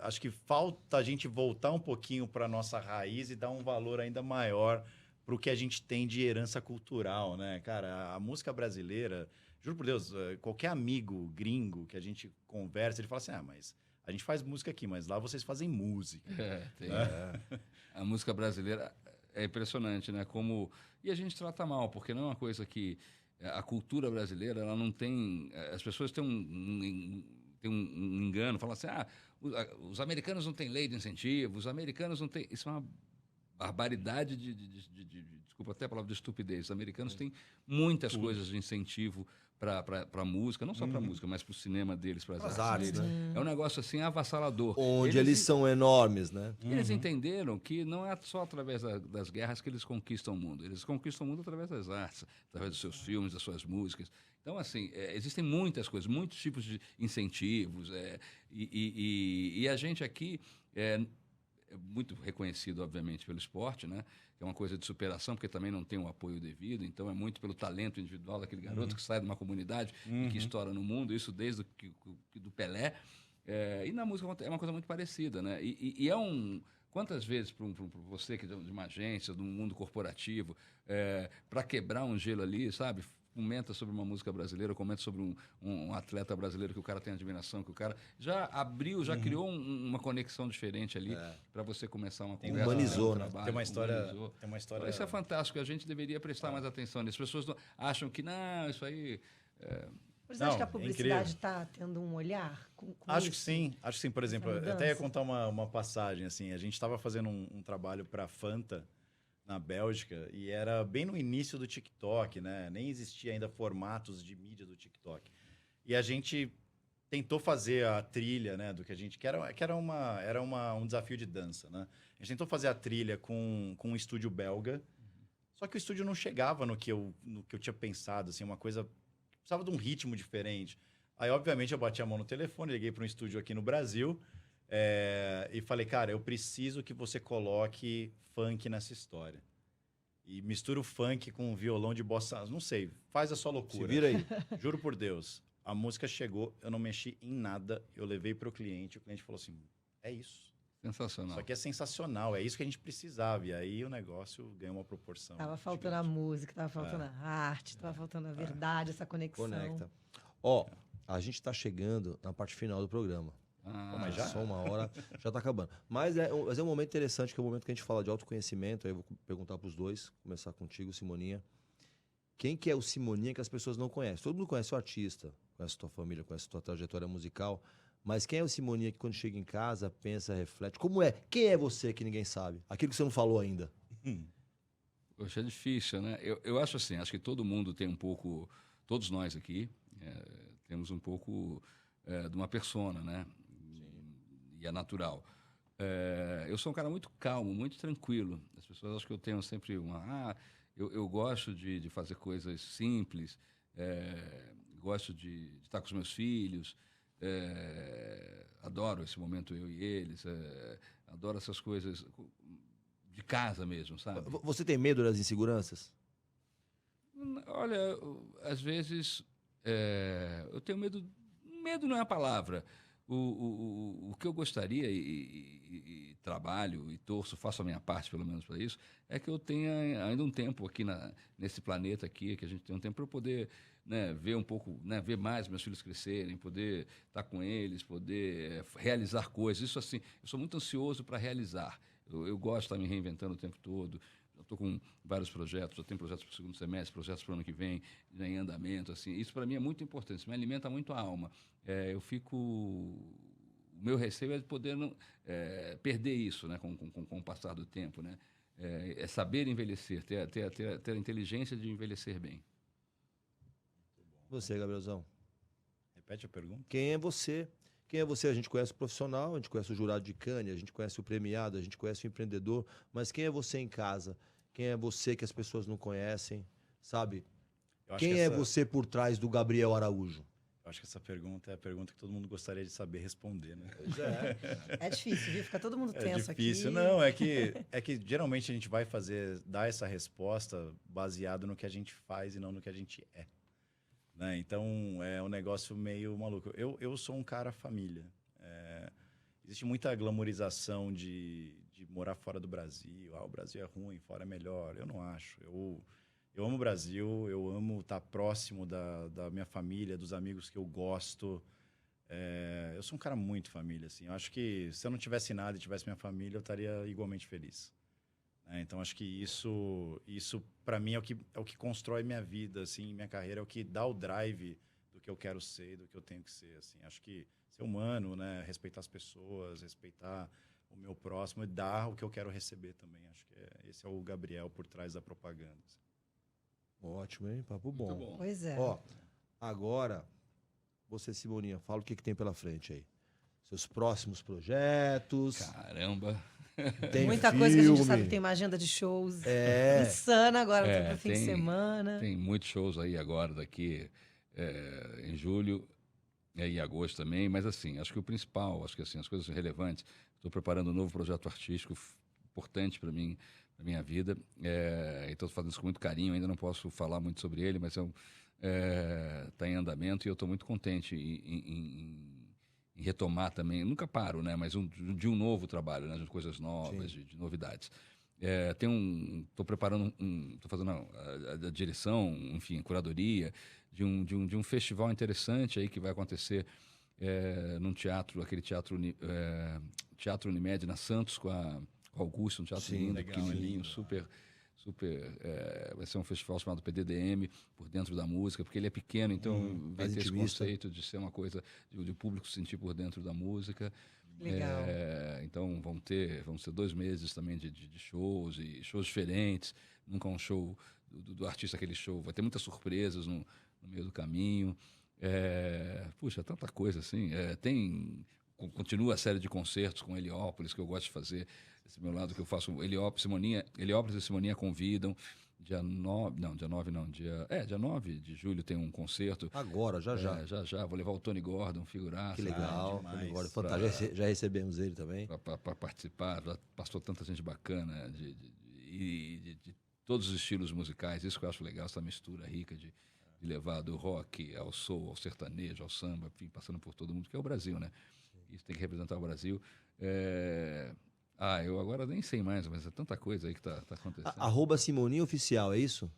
Speaker 4: falta a gente voltar um pouquinho para a nossa raiz e dar um valor ainda maior para o que a gente tem de herança cultural, né? Cara, a música brasileira, juro por Deus, qualquer amigo gringo que a gente conversa, ele fala assim, mas a gente faz música aqui, mas lá vocês fazem música.
Speaker 3: A música brasileira é impressionante, né? E a gente trata mal, porque não é uma coisa que... A cultura brasileira, ela não tem... As pessoas têm um engano, falam assim, os americanos não têm lei de incentivo, os americanos não têm... Isso é uma barbaridade desculpa até a palavra de estupidez. Os americanos têm muitas coisas de incentivo para a música, não só para a música, mas para o cinema deles, para as artes deles.
Speaker 1: Né?
Speaker 3: É um negócio assim avassalador.
Speaker 1: Onde eles são enormes, né?
Speaker 3: Eles entenderam que não é só através das guerras que eles conquistam o mundo. Eles conquistam o mundo através das artes, através dos seus filmes, das suas músicas. Então, assim, existem muitas coisas, muitos tipos de incentivos. E a gente aqui é muito reconhecido, obviamente, pelo esporte, né? Que é uma coisa de superação, porque também não tem um apoio devido. Então, é muito pelo talento individual daquele garoto que sai de uma comunidade e que estoura no mundo. Isso desde do Pelé. E na música é uma coisa muito parecida, né? E é um... Quantas vezes para você que é de uma agência, de um mundo corporativo, para quebrar um gelo ali, sabe? Comenta sobre uma música brasileira, comenta sobre um atleta brasileiro que o cara tem admiração, que o cara já abriu, já criou uma conexão diferente ali para você começar uma conversa.
Speaker 1: Humanizou, né?
Speaker 4: Tem uma história...
Speaker 3: Isso é fantástico, a gente deveria prestar mais atenção nisso. As pessoas acham que, não, isso aí...
Speaker 2: Você acha que a publicidade está tendo um olhar com
Speaker 4: acho
Speaker 2: isso?
Speaker 4: Acho que sim. Por exemplo, eu até ia contar uma passagem, assim, a gente estava fazendo um trabalho para a Fanta, na Bélgica, e era bem no início do TikTok, né? Nem existia ainda formatos de mídia do TikTok. E a gente tentou fazer a trilha, né, do que a gente... que era um desafio de dança, né? A gente tentou fazer a trilha com um estúdio belga, só que o estúdio não chegava no que eu tinha pensado, assim, uma coisa... Precisava de um ritmo diferente. Aí, obviamente, eu bati a mão no telefone, liguei para um estúdio aqui no Brasil e falei, cara, eu preciso que você coloque funk nessa história. E mistura o funk com violão de bossa, não sei, faz a sua loucura.
Speaker 1: Se vira aí.
Speaker 4: Juro por Deus, a música chegou, eu não mexi em nada, eu levei para o cliente falou assim, é isso.
Speaker 3: Sensacional.
Speaker 4: Isso aqui é sensacional, é isso que a gente precisava. E aí o negócio ganhou uma proporção.
Speaker 2: Tava faltando a música, tava faltando a arte, tava faltando a verdade, essa conexão.
Speaker 1: Conecta. Ó, a gente tá chegando na parte final do programa.
Speaker 4: Mas já?
Speaker 1: Só uma hora, já tá acabando. Mas é um momento interessante, que é o momento que a gente fala de autoconhecimento. Aí eu vou perguntar pros dois, começar contigo, Simoninha. Quem que é o Simoninha que as pessoas não conhecem? Todo mundo conhece o artista, conhece a tua família, conhece a tua trajetória musical. Mas quem é o Simoninha que quando chega em casa, pensa, reflete? Como é? Quem é você que ninguém sabe? Aquilo que você não falou ainda.
Speaker 3: Poxa, é difícil, né? Eu acho assim, acho que todo mundo tem um pouco, todos nós aqui, temos um pouco de uma persona, né? E é natural. Eu sou um cara muito calmo, muito tranquilo. As pessoas acham que eu tenho sempre eu gosto de fazer coisas simples, gosto de estar com os meus filhos, adoro esse momento eu e eles, adoro essas coisas de casa mesmo, sabe?
Speaker 1: Você tem medo das inseguranças?
Speaker 3: Olha, às vezes eu tenho medo. Medo não é a palavra. O que eu gostaria e trabalho e torço, faço a minha parte pelo menos para isso, é que eu tenha ainda um tempo aqui nesse planeta aqui, que a gente tem um tempo para eu poder, né, ver um pouco, né, ver mais meus filhos crescerem, poder estar com eles, poder realizar coisas. Isso assim, eu sou muito ansioso para realizar. Eu gosto de estar me reinventando o tempo todo. Eu estou com vários projetos, eu tenho projetos para o segundo semestre, projetos para o ano que vem, né, em andamento. Assim. Isso para mim é muito importante, isso me alimenta muito a alma. O meu receio é de poder perder isso, né, com o passar do tempo. Né? É saber envelhecer, ter a inteligência de envelhecer bem.
Speaker 1: Você, Gabrielzão.
Speaker 4: Repete a pergunta.
Speaker 1: Quem é você? Quem é você? A gente conhece o profissional, a gente conhece o jurado de Cannes, a gente conhece o premiado, a gente conhece o empreendedor, mas quem é você em casa? Quem é você que as pessoas não conhecem, sabe? Quem é você por trás do Gabriel Araújo?
Speaker 4: Eu acho que essa pergunta é a pergunta que todo mundo gostaria de saber responder, né?
Speaker 1: Pois é.
Speaker 2: É difícil, viu? Fica todo mundo tenso aqui.
Speaker 4: É difícil. Não, é que geralmente a gente vai dar essa resposta baseado no que a gente faz e não no que a gente é. Né? Então, é um negócio meio maluco. Eu sou um cara família. Existe muita glamorização de morar fora do Brasil. O Brasil é ruim, fora é melhor. Eu não acho. Eu amo o Brasil, eu amo estar próximo da minha família, dos amigos que eu gosto. Eu sou um cara muito família. Assim. Eu acho que se eu não tivesse nada e tivesse minha família, eu estaria igualmente feliz. Então, acho que isso para mim, é o que constrói minha vida, assim, minha carreira, é o que dá o drive do que eu quero ser e do que eu tenho que ser. Assim. Acho que ser humano, né? Respeitar as pessoas, respeitar o meu próximo e dar o que eu quero receber também. Acho que esse é o Gabriel por trás da propaganda. Assim.
Speaker 1: Ótimo, hein? Papo bom.
Speaker 3: Muito bom.
Speaker 2: Pois é.
Speaker 1: Ó, agora, você, Simoninha, fala o que tem pela frente aí. Seus próximos projetos.
Speaker 3: Caramba!
Speaker 1: Tem
Speaker 2: muita
Speaker 1: filme.
Speaker 2: coisa que a gente sabe que tem uma agenda de shows insana agora pro fim de semana.
Speaker 3: Tem muitos shows aí agora, daqui em julho e agosto também, mas assim, acho que o principal, acho que assim, as coisas relevantes, estou preparando um novo projeto artístico importante para mim, na minha vida, estou fazendo isso com muito carinho, ainda não posso falar muito sobre ele, mas está em andamento e eu estou muito contente em retomar também, eu nunca paro, né? Mas de um novo trabalho, né? De coisas novas, de novidades. Estou preparando, estou fazendo a direção, enfim, curadoria de um festival interessante aí que vai acontecer num teatro, aquele teatro Unimed na Santos com a Augusto, um teatro lindo,
Speaker 4: legal,
Speaker 3: pequenininho,
Speaker 4: lindo.
Speaker 3: super vai ser um festival chamado PDDM, por dentro da música, porque ele é pequeno, então vai ter esse conceito de ser uma coisa de o público se sentir por dentro da música.
Speaker 2: Legal.
Speaker 3: Então vão ser 2 meses também de shows, e shows diferentes, nunca um show do artista, aquele show, vai ter muitas surpresas no meio do caminho. Puxa, tanta coisa assim. Continua a série de concertos com Heliópolis, que eu gosto de fazer. Esse meu lado que eu faço, Heliópolis e Simoninha convidam. Dia 9 não, dia 9 de julho tem um concerto.
Speaker 1: Agora, já.
Speaker 3: Vou levar o Tony Gordon, figuraça.
Speaker 1: Que legal.
Speaker 4: demais.
Speaker 1: Tony Gordon, fantástico. Já recebemos ele também.
Speaker 3: Para participar, já passou tanta gente bacana de todos os estilos musicais. Isso que eu acho legal, essa mistura rica de levar do rock ao soul, ao sertanejo, ao samba, enfim, passando por todo mundo, que é o Brasil, né? Isso tem que representar o Brasil. Eu agora nem sei mais, mas é tanta coisa aí que tá acontecendo.
Speaker 1: @Simoninha Oficial, é isso?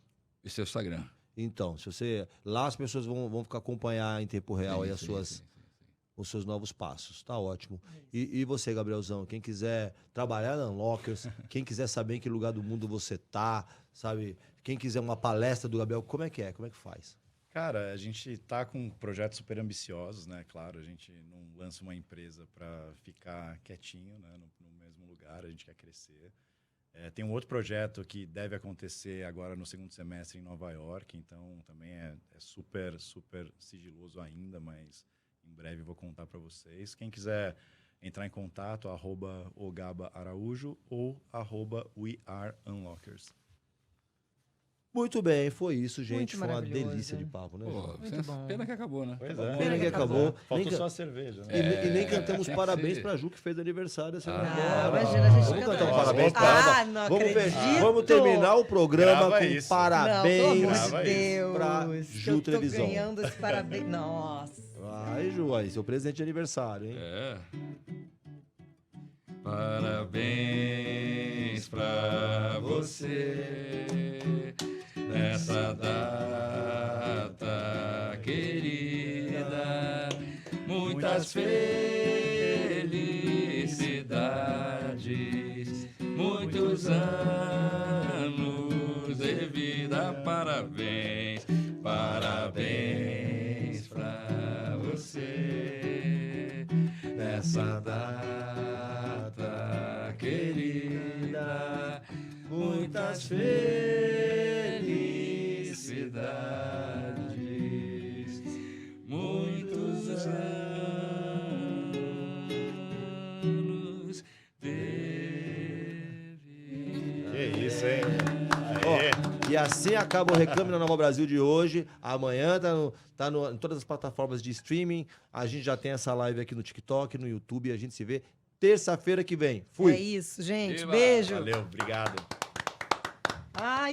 Speaker 3: Esse é o Instagram.
Speaker 1: Então, se você... Lá as pessoas vão ficar acompanhar em tempo real aí
Speaker 3: Sim.
Speaker 1: os seus novos passos. Tá ótimo. E você, Gabrielzão, quem quiser trabalhar na Unlockers, quem quiser saber em que lugar do mundo você tá, sabe? Quem quiser uma palestra do Gabriel, como é que é? Como é que faz?
Speaker 4: Cara, a gente tá com projetos super ambiciosos, né? Claro, a gente não lança uma empresa para ficar quietinho, né? No mesmo lugar, a gente quer crescer. Tem um outro projeto que deve acontecer agora no segundo semestre em Nova York, então também é super, super sigiloso ainda, mas em breve vou contar para vocês. Quem quiser entrar em contato, @ogabaaraújo ou @weareunlockers.
Speaker 1: Muito bem, foi isso, gente.
Speaker 2: Muito
Speaker 1: Foi uma
Speaker 2: maravilhoso.
Speaker 1: delícia de papo, né?
Speaker 3: Pô,
Speaker 2: Muito bom.
Speaker 3: pena que acabou, né?
Speaker 4: Pois
Speaker 1: Pena que acabou.
Speaker 4: Faltou
Speaker 1: Nem
Speaker 4: só a cerveja, né?
Speaker 1: E nem cantamos
Speaker 3: tinha que
Speaker 1: parabéns
Speaker 3: ser.
Speaker 1: pra Ju, que fez aniversário essa semana.
Speaker 2: Imagina, a gente
Speaker 1: Vamos cantar um
Speaker 2: canta.
Speaker 1: parabéns pra ela.
Speaker 2: Não
Speaker 1: Vamos,
Speaker 2: acredito.
Speaker 1: vamos terminar o programa
Speaker 4: Grava
Speaker 1: com
Speaker 4: isso.
Speaker 1: parabéns.
Speaker 2: Não, pelo amor
Speaker 4: Grava
Speaker 2: de
Speaker 4: isso.
Speaker 2: Deus.
Speaker 1: pra
Speaker 2: que
Speaker 1: Ju
Speaker 2: eu tô
Speaker 1: Televisão.
Speaker 2: ganhando esse parabéns. Nossa.
Speaker 1: Vai, Ju, aí, seu presente de aniversário, hein?
Speaker 3: Parabéns pra você nessa data querida, muitas felicidades, muitos anos de vida. Parabéns, parabéns pra você nessa data querida, muitas felicidades, muitos anos de vida.
Speaker 4: Que isso, hein?
Speaker 1: Ó,
Speaker 4: Aê.
Speaker 1: e assim acaba o Reclame na Nova Brasil de hoje. Amanhã tá em todas as plataformas de streaming. A gente já tem essa live aqui no TikTok, no YouTube. E a gente se vê terça-feira que vem. Fui.
Speaker 2: É isso, gente.
Speaker 3: Viva!
Speaker 2: Beijo.
Speaker 4: Valeu, obrigado.
Speaker 2: Ai.